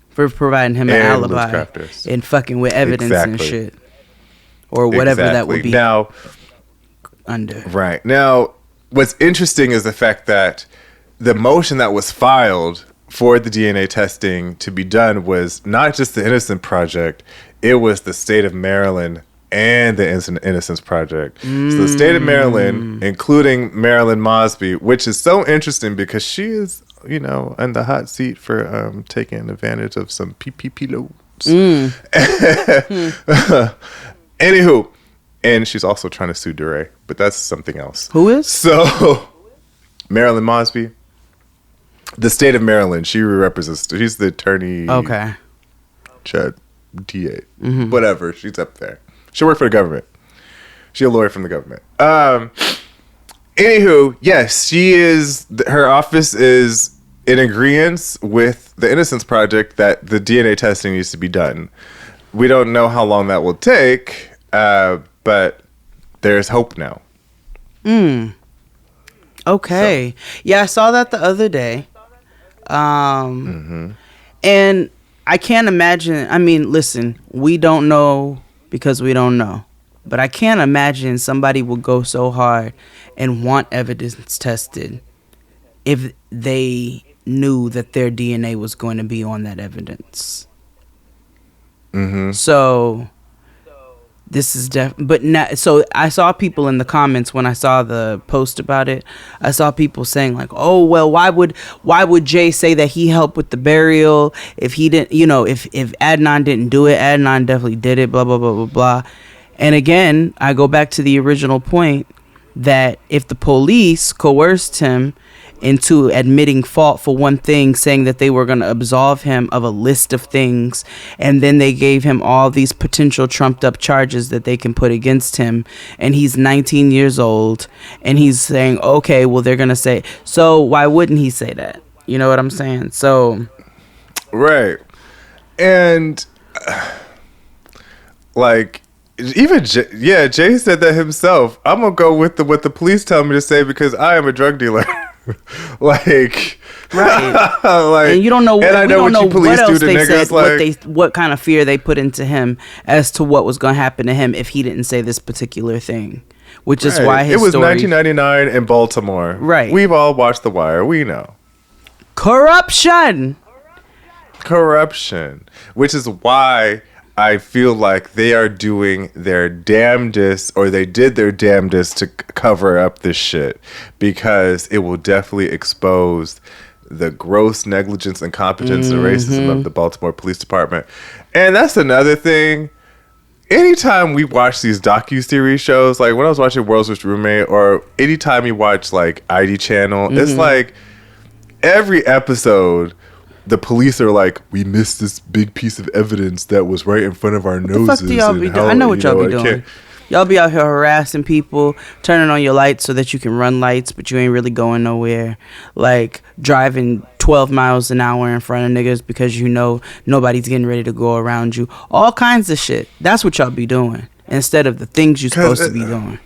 Speaker 3: For providing him an alibi and fucking with evidence and shit. Or whatever that would be
Speaker 2: now
Speaker 3: under.
Speaker 2: Right. Now, what's interesting is the fact that the motion that was filed for the DNA testing to be done was not just the Innocence Project, it was the state of Maryland and the Innocence Project. So the state of Maryland, including Marilyn Mosby, which is so interesting because she is, in the hot seat for taking advantage of some PPP loans. Anywho, and she's also trying to sue DeRay, but that's something else.
Speaker 3: Who is?
Speaker 2: So, Marilyn Mosby. The state of Maryland, she represents, she's the attorney.
Speaker 3: Okay.
Speaker 2: Chad, DA. Whatever, she's up there. She worked for the government. She's a lawyer from the government. Anywho, yes, her office is in agreement with the Innocence Project that the DNA testing needs to be done. We don't know how long that will take, but there's hope now.
Speaker 3: Okay. So. Yeah, I saw that the other day. And I can't imagine. I mean, listen, we don't know because we don't know. But I can't imagine somebody would go so hard and want evidence tested if they knew that their DNA was going to be on that evidence. So this is but now, so I saw people in the comments when I saw the post about it. I saw people saying like, "Oh well, why would Jay say that he helped with the burial if he didn't? If Adnan didn't do it, Adnan definitely did it." Blah blah blah blah blah. And again, I go back to the original point that if the police coerced him into admitting fault for one thing, saying that they were going to absolve him of a list of things, and then they gave him all these potential trumped up charges that they can put against him, and he's 19 years old, and he's saying, okay, well, they're going to say, so why wouldn't he say that? You know what I'm saying? So
Speaker 2: right. And like even Jay said that himself. I'm gonna go with what the police tell me to say because I am a drug dealer. Like,
Speaker 3: right.
Speaker 2: Like,
Speaker 3: and you don't know.
Speaker 2: And I know what you police do to
Speaker 3: they
Speaker 2: niggas.
Speaker 3: Said, what kind of fear they put into him as to what was going to happen to him if he didn't say this particular thing, which is why his
Speaker 2: it was
Speaker 3: story,
Speaker 2: 1999 in Baltimore. Right. We've all watched The Wire. We know corruption, which is why I feel like they are doing their damnedest, or they did their damnedest to cover up this shit, because it will definitely expose the gross negligence, incompetence, and racism of the Baltimore Police Department. And that's another thing. Anytime we watch these docuseries shows, like when I was watching World's Worst Roommate, or anytime you watch like ID Channel, it's like every episode, the police are like, we missed this big piece of evidence that was right in front of our noses.
Speaker 3: What the fuck do y'all be doing? I know what y'all be doing. Y'all be out here harassing people, turning on your lights so that you can run lights, but you ain't really going nowhere. Like driving 12 miles an hour in front of niggas because you know nobody's getting ready to go around you. All kinds of shit. That's what y'all be doing instead of the things you're supposed to be doing.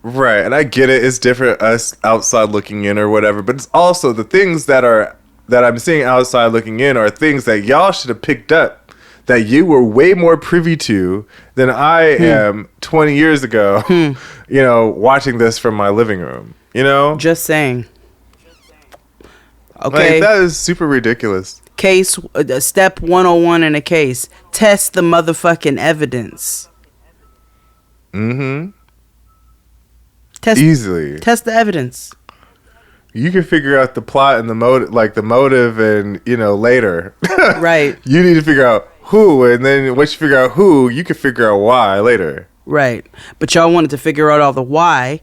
Speaker 2: Right, and I get it. It's different us outside looking in or whatever, but it's also the things that I'm seeing outside looking in are things that y'all should have picked up, that you were way more privy to than I am 20 years ago, you know, watching this from my living room, you know?
Speaker 3: Just saying. Okay.
Speaker 2: Like, that is super ridiculous.
Speaker 3: Case, step 101 in a case. Test the motherfucking evidence.
Speaker 2: Easily.
Speaker 3: Test the evidence.
Speaker 2: You can figure out the plot and the motive and, you know, later.
Speaker 3: Right.
Speaker 2: You need to figure out who, and then once you figure out who, you can figure out why later.
Speaker 3: Right. But y'all wanted to figure out all the why,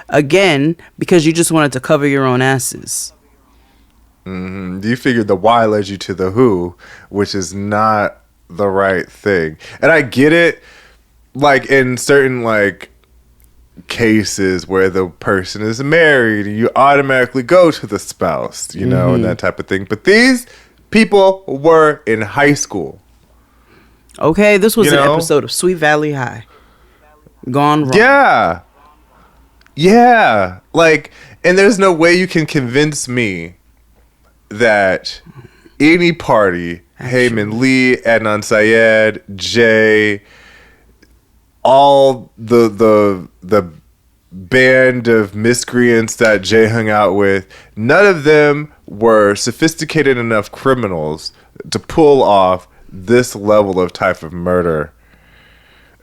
Speaker 3: again, because you just wanted to cover your own asses.
Speaker 2: You figured the why led you to the who, which is not the right thing. And I get it, like, in certain, like, cases where the person is married, you automatically go to the spouse, you know, and that type of thing. But these people were in high school.
Speaker 3: Okay, this was an episode of Sweet Valley High. Gone wrong. Yeah. Like, and there's no way you can convince me that any party, Heyman Lee, Adnan Syed, Jay, all the band of miscreants that Jay hung out with, none of them were sophisticated enough criminals to pull off this level of type of murder.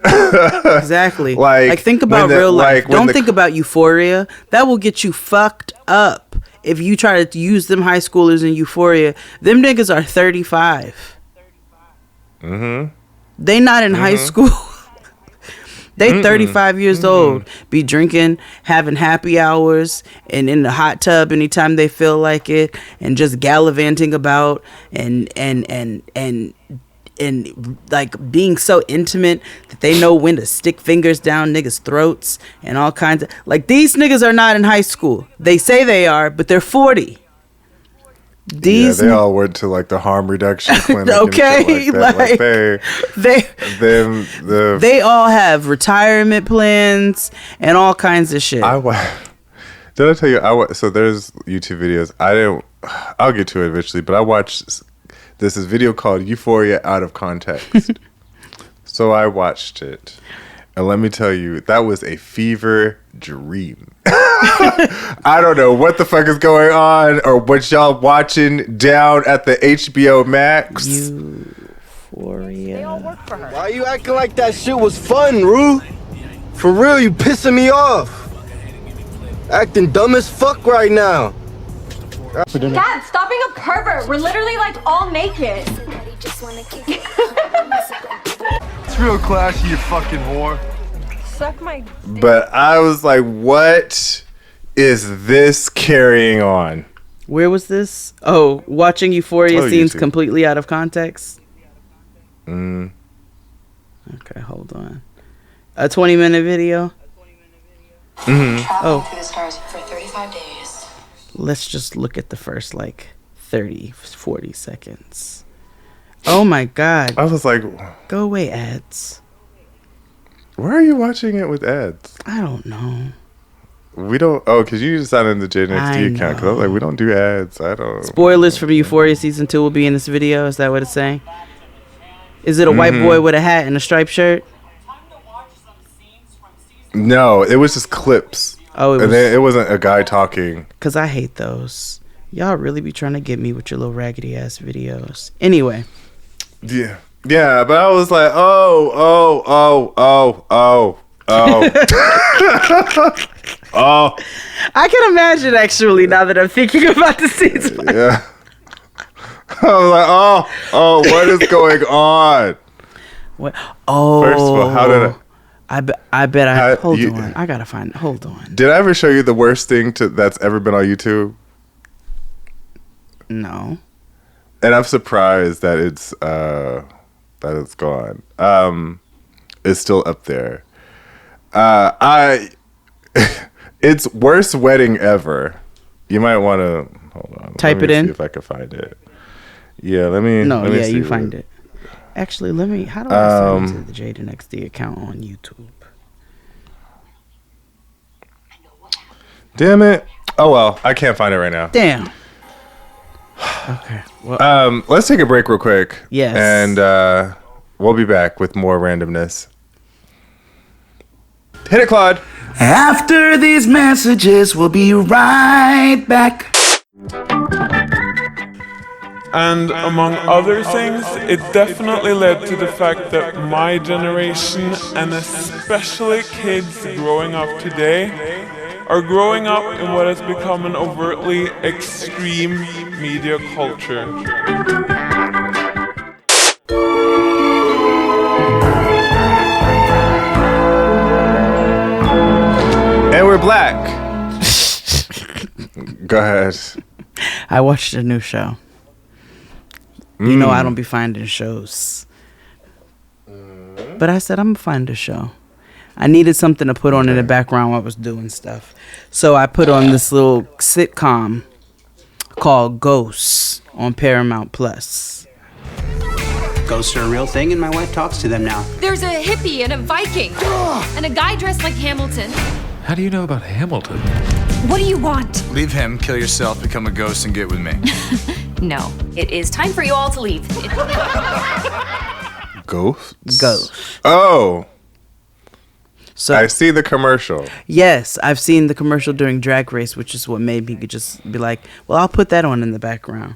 Speaker 3: Exactly. Like think about real life. Don't think about Euphoria. That will get you fucked up if you try to use them high schoolers in Euphoria. Them niggas are 35. They not in high school. They 35 years old, be drinking, having happy hours, and in the hot tub anytime they feel like it, and just gallivanting about, and like being so intimate that they know when to stick fingers down niggas' throats and all kinds of, like, these niggas are not in high school. They say they are, but they're 40. These
Speaker 2: they all went to like the harm reduction clinic.
Speaker 3: Okay,
Speaker 2: and shit like that.
Speaker 3: they all have retirement plans and all kinds of shit.
Speaker 2: Did I tell you? So there's YouTube videos. I'll get to it eventually, but I watched this video called Euphoria Out of Context. So I watched it, and let me tell you, that was a fever dream. I don't know what the fuck is going on or what y'all watching down at the HBO Max.
Speaker 3: Euphoria.
Speaker 11: Why are you acting like that shit was fun, Rue? For real, you pissing me off. Acting dumb as fuck right now.
Speaker 12: Dad, stop being a pervert. We're literally like all naked.
Speaker 11: It's real classy, you fucking whore.
Speaker 12: Suck my dick.
Speaker 2: But I was like, what is this carrying on?
Speaker 3: Where was this? Oh, watching Euphoria seems
Speaker 2: YouTube.
Speaker 3: completely out of context. Okay, hold on. A 20-minute video? Oh.
Speaker 13: Through the stars for 35 days.
Speaker 3: Let's just look at the first, like, 30, 40 seconds. Oh, my God.
Speaker 2: I was like...
Speaker 3: Go away, ads.
Speaker 2: Why are you watching it with ads?
Speaker 3: I don't know.
Speaker 2: We don't... Oh, because you just signed in the JNXT account. Because I was like, we don't do ads. I don't...
Speaker 3: Spoilers from Euphoria Season 2 will be in this video. Is that what it's saying? Is it a white boy with a hat and a striped shirt?
Speaker 2: No, it was just clips.
Speaker 3: Oh,
Speaker 2: it wasn't a guy talking.
Speaker 3: Because I hate those. Y'all really be trying to get me with your little raggedy ass videos. Anyway.
Speaker 2: Yeah. Yeah, but I was like, oh. I
Speaker 3: can imagine, actually, now that I'm thinking about the scenes.
Speaker 2: Yeah. I was like, oh, what is going on?
Speaker 3: What? Oh.
Speaker 2: First of all, how did
Speaker 3: I bet I hold on. I gotta find. Hold on.
Speaker 2: Did I ever show you the worst thing that's ever been on YouTube?
Speaker 3: No.
Speaker 2: And I'm surprised that it's gone. It's still up there. It's worst wedding ever. You might want to hold on.
Speaker 3: Type it in.
Speaker 2: See if I can find it. Yeah, let me.
Speaker 3: No,
Speaker 2: let me
Speaker 3: yeah,
Speaker 2: see
Speaker 3: you find it. Actually, let me. How do I send it to the Jaden XD account on YouTube?
Speaker 2: Damn it! Oh well, I can't find it right now.
Speaker 3: Damn. Okay. Well,
Speaker 2: let's take a break real quick.
Speaker 3: Yes.
Speaker 2: And we'll be back with more randomness. Hit it, Claude.
Speaker 7: After these messages, we'll be right back.
Speaker 8: And among other things, it definitely led to the fact that my generation, and especially kids growing up today, are growing up in what has become an overtly extreme media culture.
Speaker 2: And we're black. Go ahead.
Speaker 3: I watched a new show. You know I don't be finding shows. But I said I'm gonna find a show. I needed something to put on in the background while I was doing stuff. So I put on this little sitcom called Ghosts on Paramount Plus.
Speaker 14: Ghosts are a real thing, and my wife talks to them now.
Speaker 12: There's a hippie and a Viking and a guy dressed like Hamilton.
Speaker 15: How do you know about Hamilton?
Speaker 12: What do you want?
Speaker 16: Leave him, kill yourself, become a ghost, and get with me.
Speaker 12: No. It is time for you all to leave.
Speaker 2: Ghosts? Oh. So I see the commercial.
Speaker 3: Yes, I've seen the commercial during Drag Race, which is what made me just be like, well, I'll put that on in the background.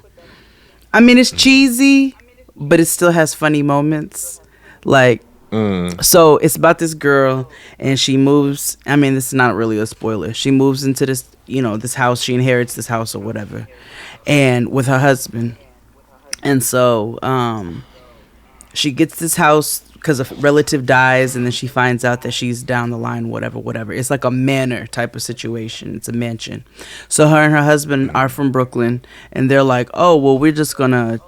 Speaker 3: I mean, it's cheesy, but it still has funny moments. Like, so it's about this girl, and she moves. I mean, this is not really a spoiler. She moves into this, this house. She inherits this house or whatever, and with her husband. And so she gets this house because a relative dies, and then she finds out that she's down the line, whatever. It's like a manor type of situation. It's a mansion. So her and her husband are from Brooklyn, and they're like, oh, well, we're just gonna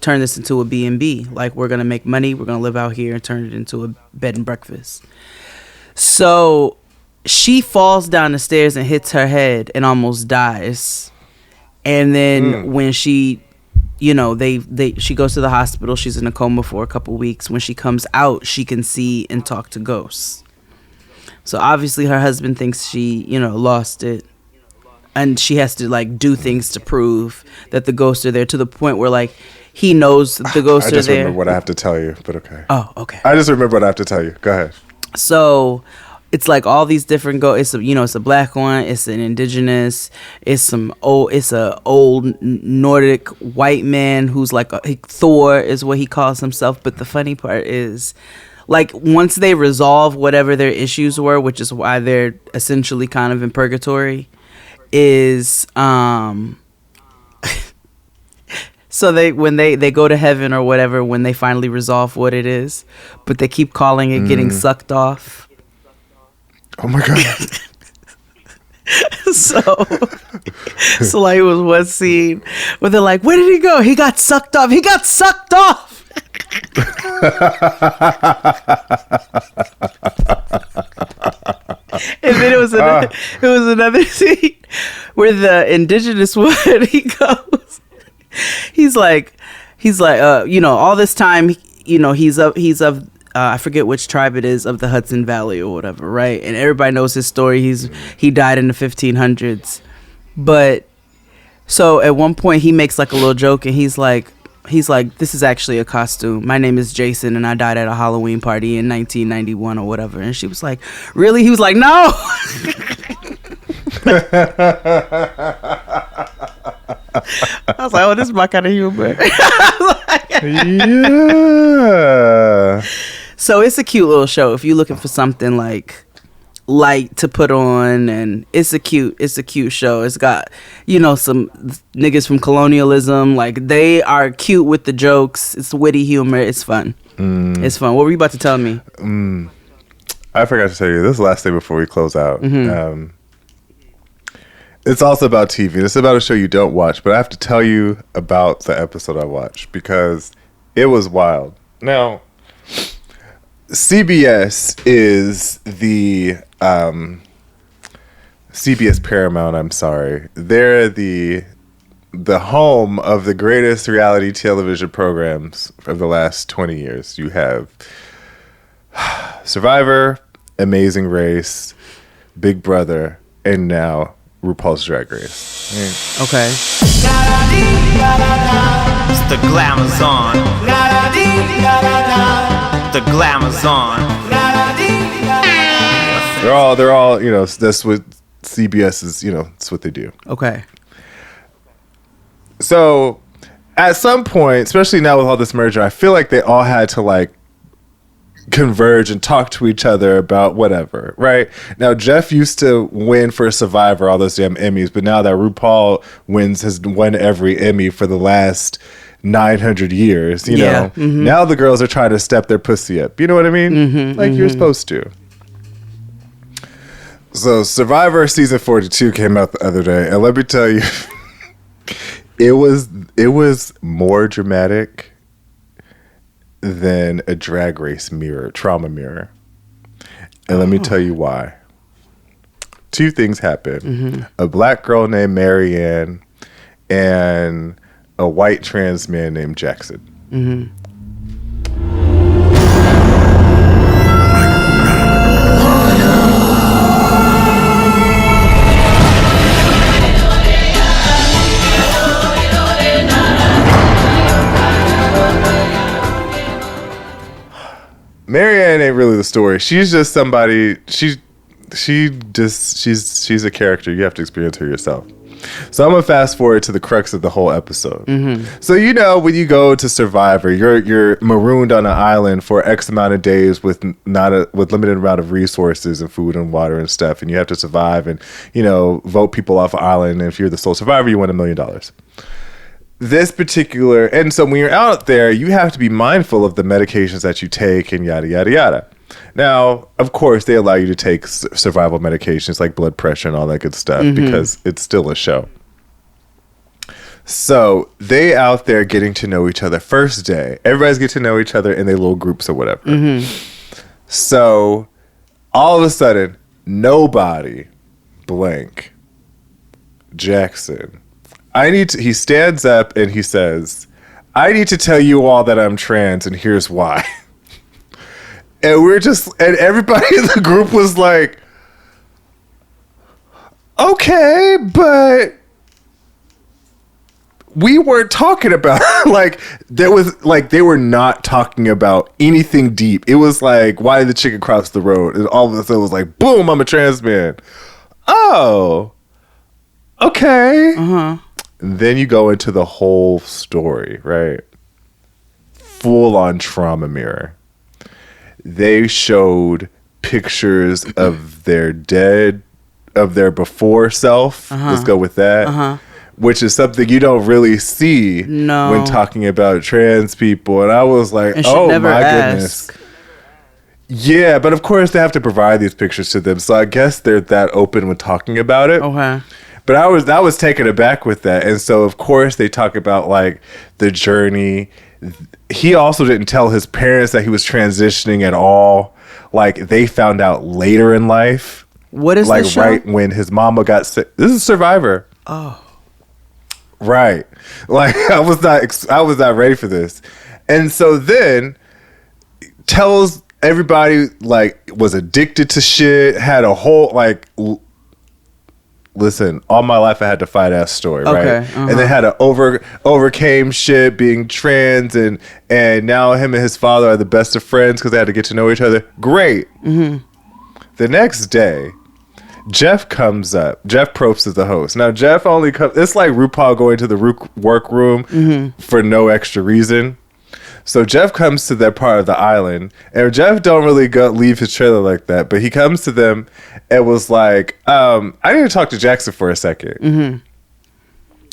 Speaker 3: turn this into a B&B. Like, we're gonna make money. We're gonna live out here and turn it into a bed and breakfast. So she falls down the stairs and hits her head and almost dies. And then when she, she goes to the hospital. She's in a coma for a couple weeks. When she comes out, she can see and talk to ghosts. So obviously her husband thinks she, lost it. And she has to, do things to prove that the ghosts are there, to the point where, he knows that the ghosts are there.
Speaker 2: I just remember what I have to tell you, but okay.
Speaker 3: Oh, okay.
Speaker 2: I just remember what I have to tell you. Go ahead.
Speaker 3: So it's all these different ghosts. It's a black one. It's an indigenous. It's a old Nordic white man who's Thor is what he calls himself. But the funny part is, once they resolve whatever their issues were, which is why they're essentially kind of in purgatory, is so when they go to heaven or whatever, when they finally resolve what it is, but they keep calling it getting sucked off.
Speaker 2: Oh my god.
Speaker 3: So it was one scene where they're like, where did he go? He got sucked off. And then it was another scene where the indigenous one, he goes, he's like, all this time, he's of I forget which tribe it is, of the Hudson Valley or whatever, right? And everybody knows his story. He died in the 1500s. But so at one point he makes a little joke, and he's like, this is actually a costume. My name is Jason, and I died at a Halloween party in 1991 or whatever. And she was like, really? He was like, no. I was like, oh, this is my kind of humor.
Speaker 2: Yeah.
Speaker 3: So it's a cute little show if you're looking for something light to put on, and it's a cute show. It's got, you know, some niggas from Colonialism. Like, they are cute with the jokes. It's witty humor. It's fun. It's fun. What were you about to tell me?
Speaker 2: I forgot to tell you this last thing before we close out. It's also about TV. It's about a show you don't watch, but I have to tell you about the episode I watched because it was wild. Now, CBS is the CBS Paramount. I'm sorry, they're the home of the greatest reality television programs of the last 20 years. You have Survivor, Amazing Race, Big Brother, and now RuPaul's Drag Race.
Speaker 3: Okay.
Speaker 17: It's the Glamazon. The Glamazon.
Speaker 2: They're all, you know, that's what CBS is, you know, that's what they do.
Speaker 3: Okay.
Speaker 2: So at some point, especially now with all this merger, I feel like they all had to like converge and talk to each other about whatever, right? Now, Jeff used to win for Survivor all those damn Emmys, but now that RuPaul has won every Emmy for the last 900 years, you know? Now the girls are trying to step their pussy up. You know what I mean? You're supposed to. So Survivor season 42 came out the other day, and let me tell you, it was more dramatic than a Drag Race trauma mirror. And let me tell you why. Two things happened. A black girl named Marianne and a white trans man named Jackson. Marianne ain't really the story. She's just somebody. She's a character. You have to experience her yourself. So I'm gonna fast forward to the crux of the whole episode. So you know, when you go to Survivor, you're marooned on an island for X amount of days with limited amount of resources and food and water and stuff, and you have to survive and, you know, vote people off an island. And if you're the sole survivor, you win $1 million. This particular, and so when you're out there, you have to be mindful of the medications that you take and yada, yada, yada. Now, of course, they allow you to take survival medications like blood pressure and all that good stuff because it's still a show. So they out there getting to know each other first day. Everybody's getting to know each other in their little groups or whatever. So all of a sudden, nobody, blank, Jackson, he stands up and he says, I need to tell you all that I'm trans and here's why. And and everybody in the group was like, okay, but we weren't talking about, they were not talking about anything deep. It was like, why did the chicken cross the road? And all of a sudden it was like, boom, I'm a trans man. Oh, okay. And then you go into the whole story, right? Full on trauma mirror. They showed pictures of their before self. Let's go with that. Which is something you don't really see when talking about trans people. And I was like, oh my goodness. Yeah, but of course they have to provide these pictures to them. So I guess they're that open when talking about it. But I was taken aback with that. And so of course they talk about like the journey. He also didn't tell his parents that he was transitioning at all. Like they found out later in life.
Speaker 3: What is
Speaker 2: like
Speaker 3: this show?
Speaker 2: Right when his mama got sick. This is Survivor.
Speaker 3: Oh.
Speaker 2: Right. Like I was not ready for this. And so then tells everybody like was addicted to shit, had a whole like listen, all my life I had to fight ass story, right? And then had to overcame shit being trans and now him and his father are the best of friends because they had to get to know each other. Great. The next day, Jeff comes up. Jeff Probst is the host. Now Jeff only comes. It's like RuPaul going to the workroom for no extra reason. So Jeff comes to their part of the island, and Jeff don't really leave his trailer like that, but he comes to them and was like, I need to talk to Jackson for a second.
Speaker 3: Mm-hmm.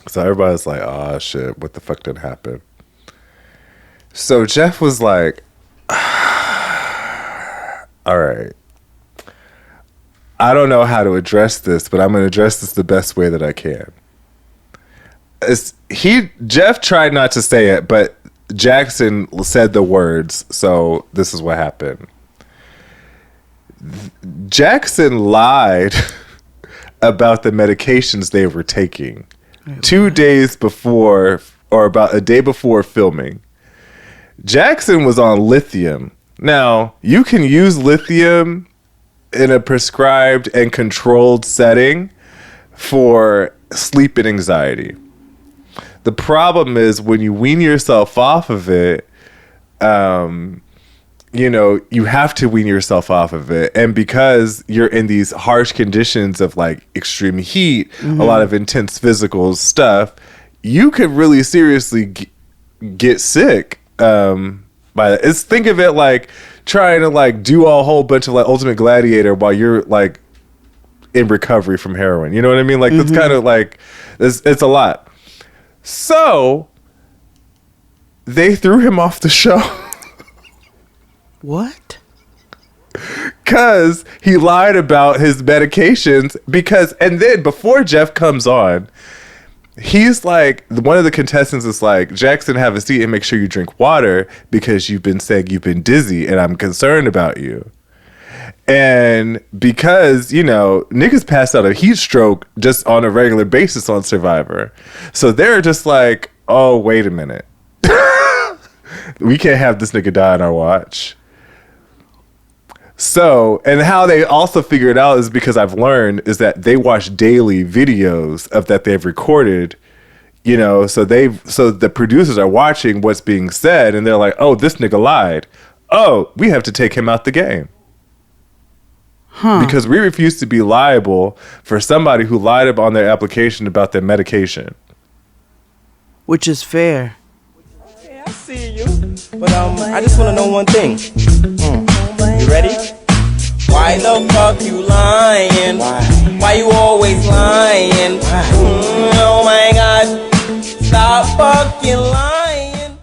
Speaker 2: So everybody's like, oh shit, what the fuck did happen? So Jeff was like, all right, I don't know how to address this, but I'm going to address this the best way that I can. Jeff tried not to say it, but Jackson said the words, so this is what happened. Jackson lied about the medications they were taking 2 days before, or about a day before filming. Jackson was on lithium. Now, you can use lithium in a prescribed and controlled setting for sleep and anxiety. The problem is when you wean yourself off of it, you have to wean yourself off of it. And because you're in these harsh conditions of like extreme heat, a lot of intense physical stuff, you could really seriously get sick by that. Think of it like trying to like do a whole bunch of like Ultimate Gladiator while you're like in recovery from heroin. You know what I mean? Like that's kind of like, it's a lot. So they threw him off the show.
Speaker 3: What?
Speaker 2: Because he lied about his medications. And then before Jeff comes on, he's like, one of the contestants is like, Jackson, have a seat and make sure you drink water because you've been saying you've been dizzy and I'm concerned about you. And because, niggas pass out a heat stroke just on a regular basis on Survivor. So they're just like, oh, wait a minute. We can't have this nigga die on our watch. So, and how they also figure it out is because I've learned is that they watch daily videos of that they've recorded, so the producers are watching what's being said and they're like, oh, this nigga lied. Oh, we have to take him out the game. Because we refuse to be liable for somebody who lied on their application about their medication.
Speaker 3: Which is fair.
Speaker 18: Yeah, I see you. But I just want to know one thing. You ready? Why the fuck you lying? Why you always lying? Oh my God. Stop fucking lying.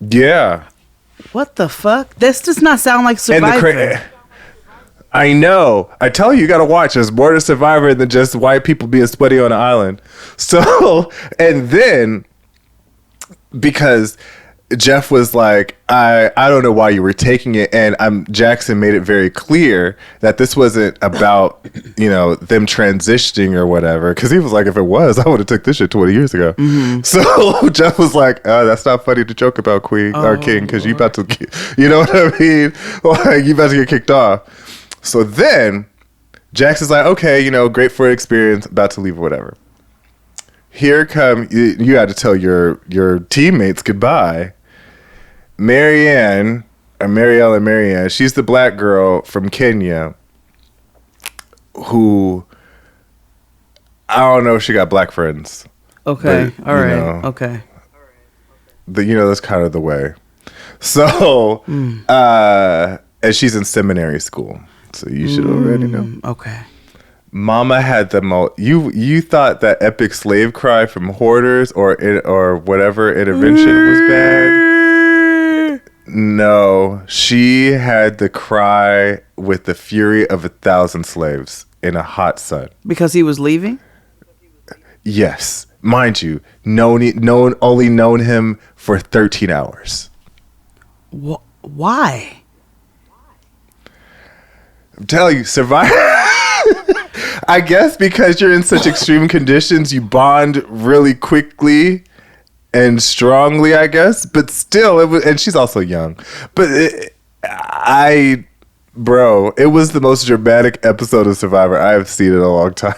Speaker 2: Yeah.
Speaker 3: What the fuck? This does not sound like Survivor.
Speaker 2: I know. I tell you, you gotta watch. There's more to Survivor than just white people being sweaty on an island. So, and then, because Jeff was like, I don't know why you were taking it, and Jackson made it very clear that this wasn't about, them transitioning or whatever, because he was like, if it was, I would have took this shit 20 years ago. So Jeff was like, that's not funny to joke about, Queen or King, because you about to you know what I mean? Like, you about to get kicked off. So then Jackson's like, okay, great for an experience, about to leave or whatever. Here you had to tell your teammates goodbye. Marielle and Marianne, she's the black girl from Kenya who, I don't know if she got black friends.
Speaker 3: Okay.
Speaker 2: But,
Speaker 3: all right. Okay.
Speaker 2: That's kind of the way. So, and she's in seminary school. So you should already know.
Speaker 3: Okay.
Speaker 2: Mama had the most. You thought that epic slave cry from Hoarders or whatever intervention was bad. No, she had the cry with the fury of 1,000 slaves in a hot sun.
Speaker 3: Because he was leaving?
Speaker 2: Yes, mind you, only known him for 13 hours.
Speaker 3: Why?
Speaker 2: I'm telling you, Survivor. I guess because you're in such extreme conditions, you bond really quickly and strongly, I guess. But still, it was, and she's also young. But it was the most dramatic episode of Survivor I have seen in a long time.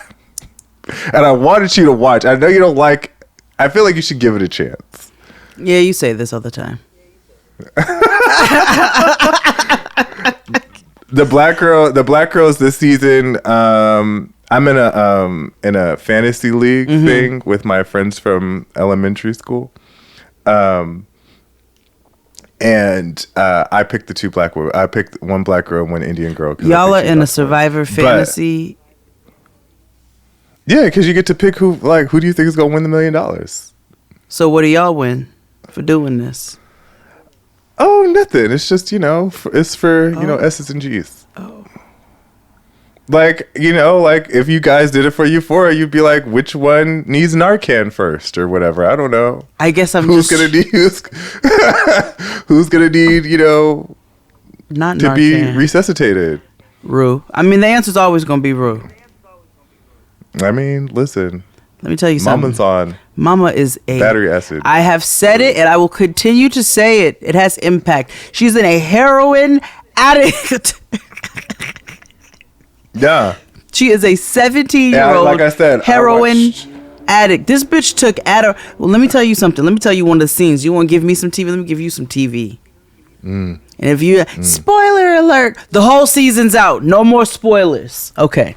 Speaker 2: And I wanted you to watch. I know you don't like. I feel like you should give it a chance.
Speaker 3: Yeah, you say this all the time.
Speaker 2: The black girls this season. I'm in a fantasy league thing with my friends from elementary school. And I picked the 2 black women. I picked 1 black girl and 1 Indian girl.
Speaker 3: Y'all are in a Survivor fantasy.
Speaker 2: Yeah, because you get to pick who do you think is gonna win the $1 million?
Speaker 3: So what do y'all win for doing this?
Speaker 2: Oh, nothing. It's just it's for S's and G's.
Speaker 3: Oh.
Speaker 2: Like, if you guys did it for Euphoria, you'd be like, which one needs Narcan first or whatever? I don't know.
Speaker 3: I guess
Speaker 2: who's gonna need who's gonna need
Speaker 3: not
Speaker 2: to
Speaker 3: Narcan.
Speaker 2: be resuscitated?
Speaker 3: Rue. I mean, the answer's always gonna be Rue.
Speaker 2: I mean, listen.
Speaker 3: Let me tell you something.
Speaker 2: Mama's on.
Speaker 3: Mama is a
Speaker 2: battery acid.
Speaker 3: I have said it and I will continue to say it. It has impact. She's a heroin addict.
Speaker 2: Yeah.
Speaker 3: She is a 17-year-old
Speaker 2: like I said,
Speaker 3: heroin addict. This bitch took Well, let me tell you something. Let me tell you one of the scenes. You want to give me some TV? Let me give you some TV. And if you spoiler alert, the whole season's out. No more spoilers. Okay.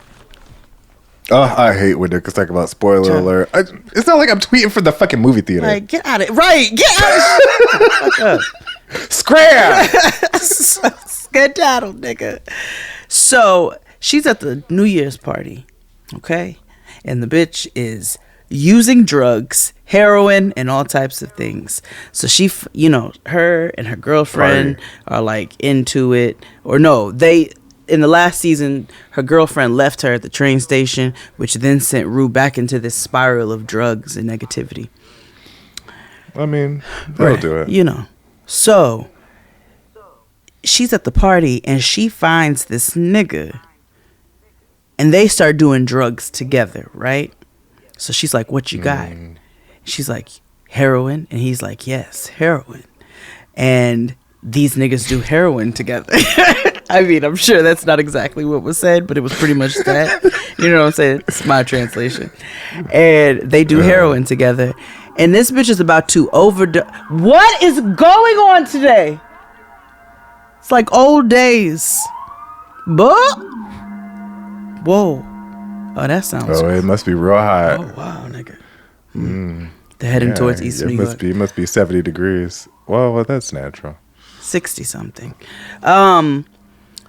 Speaker 2: Oh, I hate when niggas talk about spoiler alert. It's not like I'm tweeting from the fucking movie theater.
Speaker 3: Like, get out of it. Right. Get out of shit.
Speaker 2: Scram.
Speaker 3: Skedaddle, nigga. So she's at the New Year's party. Okay. And the bitch is using drugs, heroin, and all types of things. So she, her and her girlfriend are like into it. Or no, in the last season, her girlfriend left her at the train station, which then sent Rue back into this spiral of drugs and negativity.
Speaker 2: I mean, they'll do it.
Speaker 3: So she's at the party and she finds this nigga and they start doing drugs together, right? So she's like, what you got? She's like, heroin. And he's like, yes, heroin. And these niggas do heroin together. I mean, I'm sure that's not exactly what was said, but it was pretty much that. You know what I'm saying? It's my translation. And they do heroin together. And this bitch is about to overdose. What is going on today? It's like old days. But whoa. Oh, that sounds
Speaker 2: it must be real hot.
Speaker 3: Oh, wow, nigga. They're heading towards East New York.
Speaker 2: It must be 70 degrees. Well, that's natural.
Speaker 3: 60 something.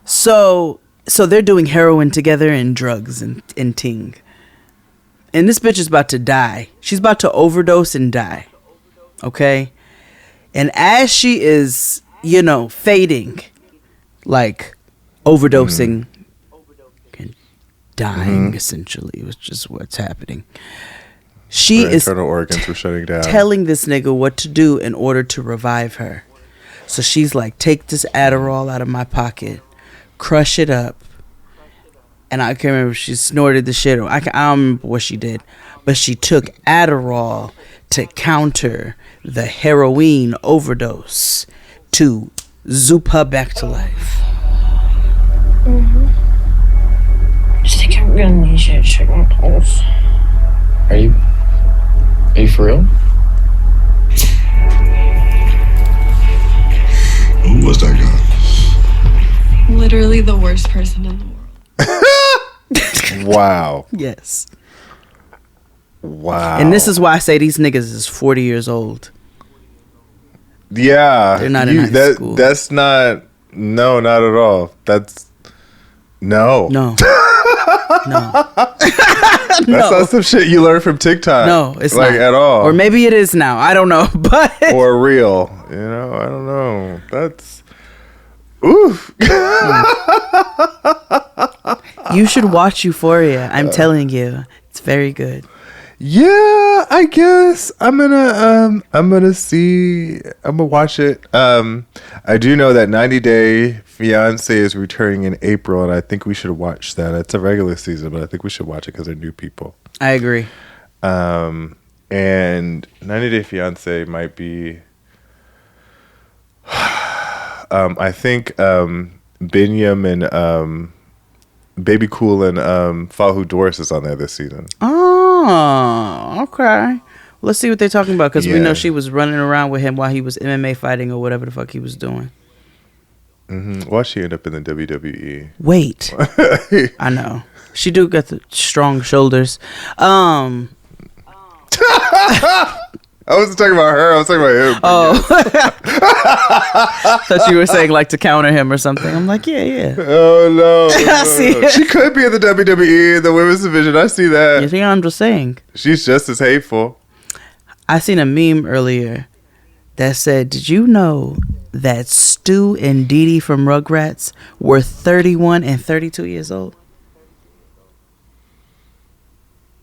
Speaker 3: So they're doing heroin together and drugs and ting. And this bitch is about to die. She's about to overdose and die. Okay? And as she is, fading, like overdosing and dying, essentially, was just what's happening. She is
Speaker 2: internal organs were shutting down.
Speaker 3: Telling this nigga what to do in order to revive her. So she's like, take this Adderall out of my pocket, crush it up. And I can't remember if she snorted the shit or I don't remember what she did. But she took Adderall to counter the heroin overdose to zoop her back to life.
Speaker 13: I just think I really need you to check my pulse.
Speaker 19: Are you for real?
Speaker 20: Who was that guy?
Speaker 12: Literally the worst person in the world.
Speaker 2: Wow.
Speaker 3: Yes.
Speaker 2: Wow.
Speaker 3: And this is why I say these niggas is 40 years old.
Speaker 2: Yeah.
Speaker 3: They're not in high school.
Speaker 2: That's not. No, not at all. That's. No.
Speaker 3: No.
Speaker 2: That's not some shit you learn from TikTok.
Speaker 3: No, it's
Speaker 2: like
Speaker 3: not
Speaker 2: at all.
Speaker 3: Or maybe it is now. I don't know. But
Speaker 2: or real. I don't know. That's. Oof.
Speaker 3: You should watch Euphoria. I'm telling you, it's very good.
Speaker 2: Yeah, I guess I'm gonna watch it. I do know that 90 Day Fiance is returning in April, and I think we should watch that. It's a regular season, but I think we should watch it because they're new people.
Speaker 3: I agree.
Speaker 2: And 90 Day Fiance might be. I think Binyam and Baby Cool and Fahu Doris is on there this season.
Speaker 3: Oh, okay. Let's see what they're talking about because we know
Speaker 2: Yeah.
Speaker 3: she was running around with him while he was MMA fighting or whatever the fuck he was doing.
Speaker 2: Why'd she end up in the WWE?
Speaker 3: Wait, I know she do got the strong shoulders.
Speaker 2: I wasn't talking about her. I was talking about him.
Speaker 3: Oh. Thought you were saying like to counter him or something. I'm like, yeah.
Speaker 2: Oh, no.
Speaker 3: I see it.
Speaker 2: She could be in the WWE, the women's division. I see that.
Speaker 3: You think I'm just saying?
Speaker 2: She's just as hateful.
Speaker 3: I seen a meme earlier that said, did you know that Stu and Dee Dee from Rugrats were 31 and 32 years old?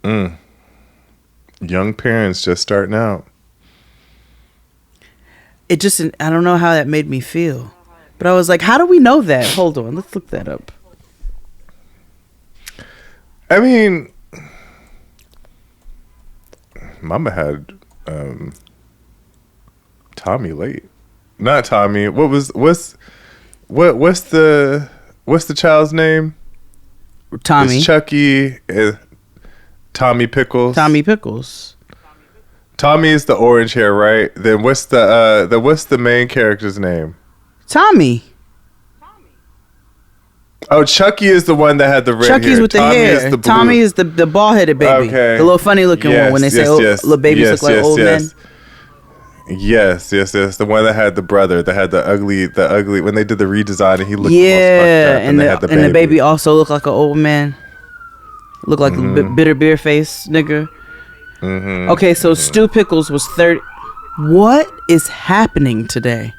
Speaker 2: Young parents just starting out.
Speaker 3: It just, I don't know how that made me feel. But I was like, how do we know that? Hold on, let's look that up.
Speaker 2: I mean, Mama had Tommy late. Not Tommy. What's the child's name?
Speaker 3: Tommy.
Speaker 2: It's Chucky. Tommy Pickles.
Speaker 3: Tommy Pickles.
Speaker 2: Tommy is the orange hair, right? Then what's the main character's name?
Speaker 3: Tommy.
Speaker 2: Oh, Chucky is the one that had the red hair.
Speaker 3: Chucky's with the
Speaker 2: Tommy
Speaker 3: hair.
Speaker 2: Is the blue.
Speaker 3: Tommy is the bald-headed baby.
Speaker 2: Okay.
Speaker 3: The little funny looking one when they say little babies look like old men.
Speaker 2: Yes. The one that had the brother, that had the ugly. When they did the redesign, and he looked
Speaker 3: yeah,
Speaker 2: fucked up,
Speaker 3: and the baby also looked like an old man. Looked like a bitter beer face nigga. Okay, so Stu Pickles was 30. What is happening today?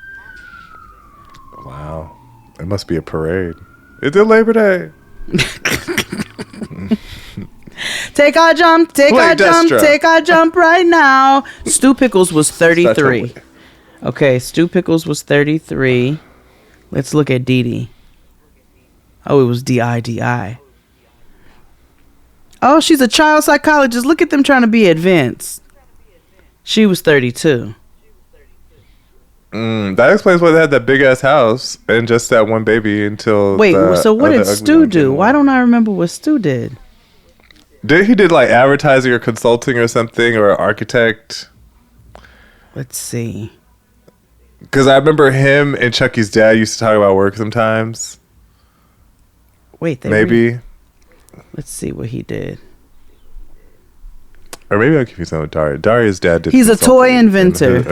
Speaker 2: Wow, it must be a parade. It's a Labor Day.
Speaker 3: Take our jump right now. Stu Pickles was 33. Okay, Stu Pickles was 33. Let's look at Dee Dee. Oh, it was D-I-D-I. Oh, she's a child psychologist. Look at them trying to be advanced. She was 32.
Speaker 2: That explains why they had that big ass house and just that one baby until.
Speaker 3: Wait, so what did Stu do? Why don't I remember what Stu did?
Speaker 2: He did like advertising or consulting or something, or architect?
Speaker 3: Let's see.
Speaker 2: Because I remember him and Chucky's dad used to talk about work sometimes.
Speaker 3: Wait,
Speaker 2: maybe.
Speaker 3: Let's see what he did.
Speaker 2: Or maybe I'm confused with Daria. Daria's dad did.
Speaker 3: He's a toy inventor.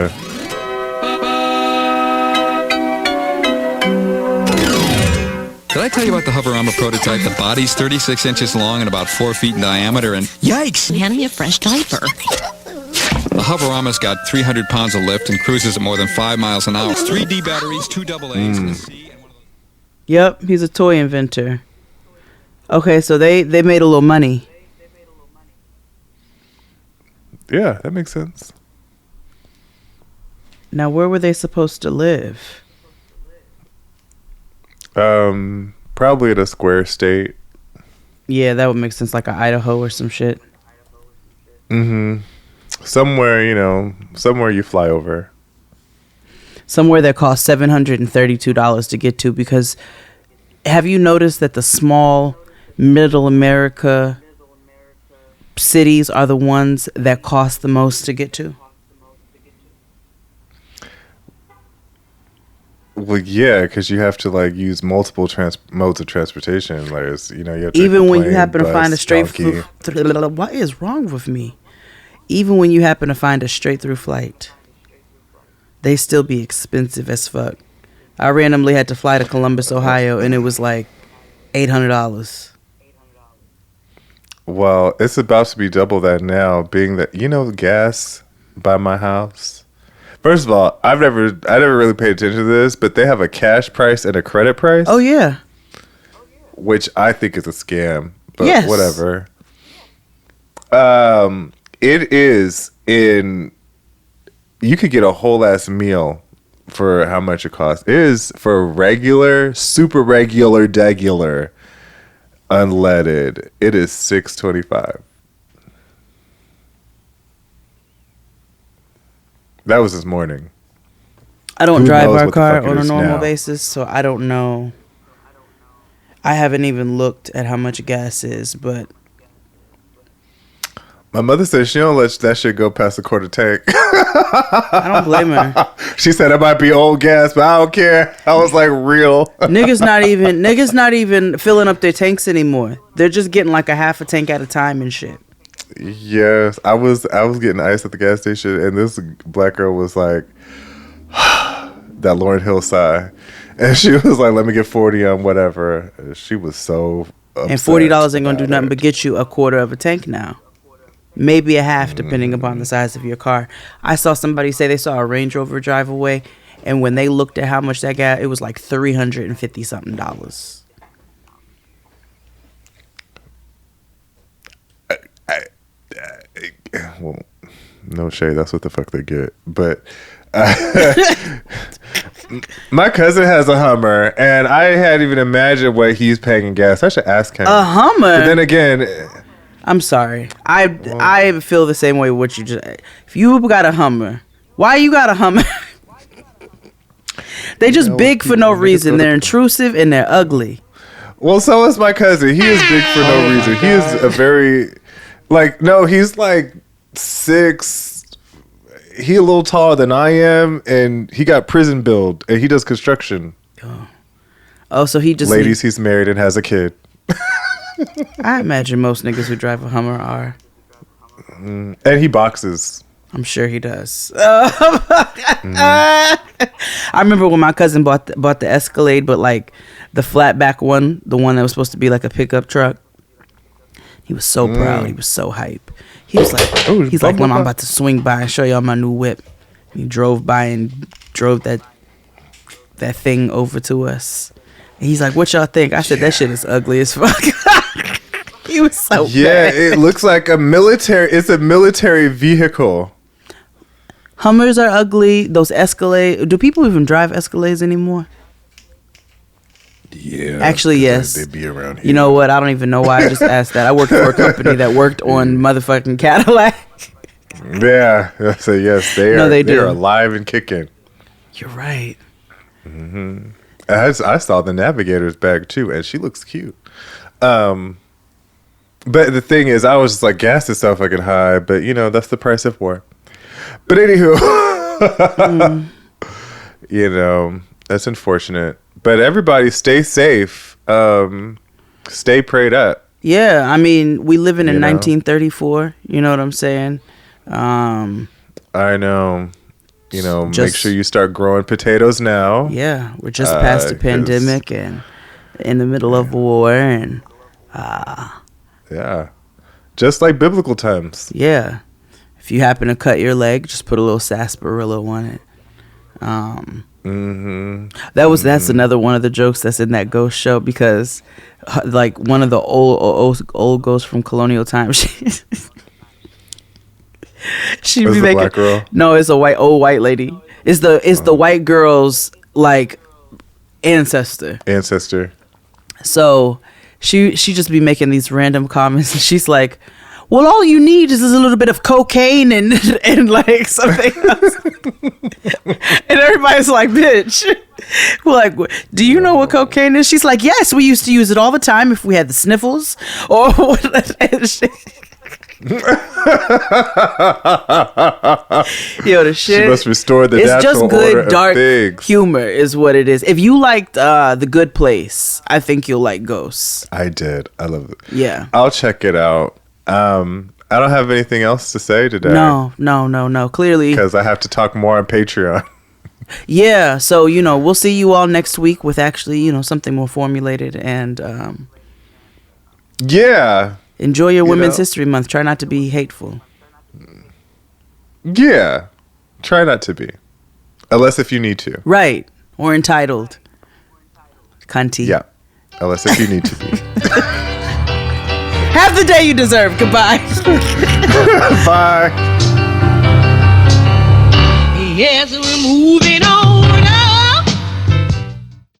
Speaker 15: Did I tell you about the Hoverama prototype? The body's 36 inches long and about 4 feet in diameter, and yikes!
Speaker 21: Hand me a fresh diaper.
Speaker 15: The Hoverama's got 300 pounds of lift and cruises at more than 5 miles an hour. 3D batteries, 2 AA's in the sea.
Speaker 3: Yep, he's a toy inventor. Okay, so they made a little money.
Speaker 2: Yeah, that makes sense.
Speaker 3: Now, where were they supposed to live?
Speaker 2: Probably in a square state.
Speaker 3: Yeah, that would make sense, like Idaho or some shit.
Speaker 2: Somewhere, somewhere you fly over.
Speaker 3: Somewhere that costs $732 to get to, because have you noticed that the small middle America cities are the ones that cost the most to get to?
Speaker 2: Well, yeah, because you have to use multiple modes of transportation. You have to
Speaker 3: even when
Speaker 2: plane,
Speaker 3: you happen to find a straight
Speaker 2: donkey.
Speaker 3: what is wrong with me? Even when you happen to find a straight through flight, they still be expensive as fuck. I randomly had to fly to Columbus, Ohio, and it was like $800.
Speaker 2: Well, it's about to be double that now, being that gas by my house. First of all, I never really paid attention to this, but they have a cash price and a credit price.
Speaker 3: Oh yeah,
Speaker 2: which I think is a scam. But
Speaker 3: yes.
Speaker 2: Whatever. It is in. You could get a whole ass meal for how much it costs. It is for regular, super regular, degular, unleaded. It is $6.25. That was this morning.
Speaker 3: I don't drive our car on a normal basis, so I don't know. I haven't even looked at how much gas is, but
Speaker 2: my mother said she don't let that shit go past a quarter tank.
Speaker 3: I don't blame her.
Speaker 2: She said it might be old gas, but I don't care. I was like, real.
Speaker 3: Niggas not even filling up their tanks anymore. They're just getting like a half a tank at a time and shit.
Speaker 2: Yes, I was getting ice at the gas station, and this black girl was like, that Lauryn Hill sigh, and she was like, "Let me get 40 on whatever." She was so upset.
Speaker 3: And $40 ain't gonna do nothing but get you a quarter of a tank now, maybe a half, depending upon the size of your car. I saw somebody say they saw a Range Rover drive away, and when they looked at how much that got, it was like $350 something.
Speaker 2: Well, no shade. That's what the fuck they get. But my cousin has a Hummer, and I hadn't even imagined what he's paying in gas. I should ask him.
Speaker 3: A Hummer?
Speaker 2: But then again,
Speaker 3: I'm sorry. I feel the same way with what you just. If you got a Hummer, why you got a Hummer? They just big for no reason. They're intrusive and they're ugly.
Speaker 2: Well, so is my cousin. He is big for no reason. He is a very, he's like 6. He a little taller than I am, and he got prison build, and he does construction.
Speaker 3: Oh, so he just
Speaker 2: ladies. He's married and has a kid.
Speaker 3: I imagine most niggas who drive a Hummer are.
Speaker 2: And he boxes.
Speaker 3: I'm sure he does. I remember when my cousin bought the Escalade, but like the flatback one, the one that was supposed to be like a pickup truck. He was so proud. He was so hype. He was like, when I'm about to swing by and show y'all my new whip. He drove by and drove that thing over to us. And he's like, what y'all think? I said, that shit is ugly as fuck. He was so bad.
Speaker 2: It looks like it's a military vehicle.
Speaker 3: Hummers are ugly. Those Escalade. Do people even drive Escalades anymore?
Speaker 2: Yeah.
Speaker 3: Actually, yes.
Speaker 2: They'd be around here.
Speaker 3: You know what? I don't even know why I just asked that. I worked for a company that worked on motherfucking Cadillac.
Speaker 2: Yeah. So yes, they are alive and kicking.
Speaker 3: You're right.
Speaker 2: Mm-hmm. I saw the Navigator's bag too, and she looks cute. But the thing is, I was just like, gas is so fucking high, but that's the price of war. But anywho, that's unfortunate. But everybody stay safe. Stay prayed up.
Speaker 3: Yeah, I mean, we living in 1934. You know what I'm saying?
Speaker 2: I know. Make sure you start growing potatoes now.
Speaker 3: Yeah, we're just past the pandemic and in the middle of war and
Speaker 2: yeah, just like biblical times.
Speaker 3: Yeah, if you happen to cut your leg, just put a little sarsaparilla on it. That's another one of the jokes that's in that ghost show, because like one of the old ghosts from colonial times, she'd be making, black girl? No, it's a old white lady. It's the white girl's like ancestor. So she just be making these random comments, and she's like, well, all you need is a little bit of cocaine and like something else. And everybody's like, bitch. We're like, do you know what cocaine is? She's like, yes, we used to use it all the time if we had the sniffles or what. Yo, the shit.
Speaker 2: She must restore the natural order of things. It's just good dark
Speaker 3: humor is what it is. If you liked The Good Place, I think you'll like Ghosts.
Speaker 2: I did. I love it.
Speaker 3: Yeah.
Speaker 2: I'll check it out. I don't have anything else to say today.
Speaker 3: No. Clearly.
Speaker 2: Because I have to talk more on Patreon.
Speaker 3: Yeah. So, we'll see you all next week with actually, something more formulated. And
Speaker 2: yeah.
Speaker 3: Enjoy your Women's History Month. Try not to be hateful.
Speaker 2: Yeah. Try not to be. Unless if you need to.
Speaker 3: Right. Or entitled. Cunty.
Speaker 2: Yeah. Unless if you need to be.
Speaker 3: Have the day you deserve. Goodbye.
Speaker 2: Bye.
Speaker 10: Yes, we're moving on.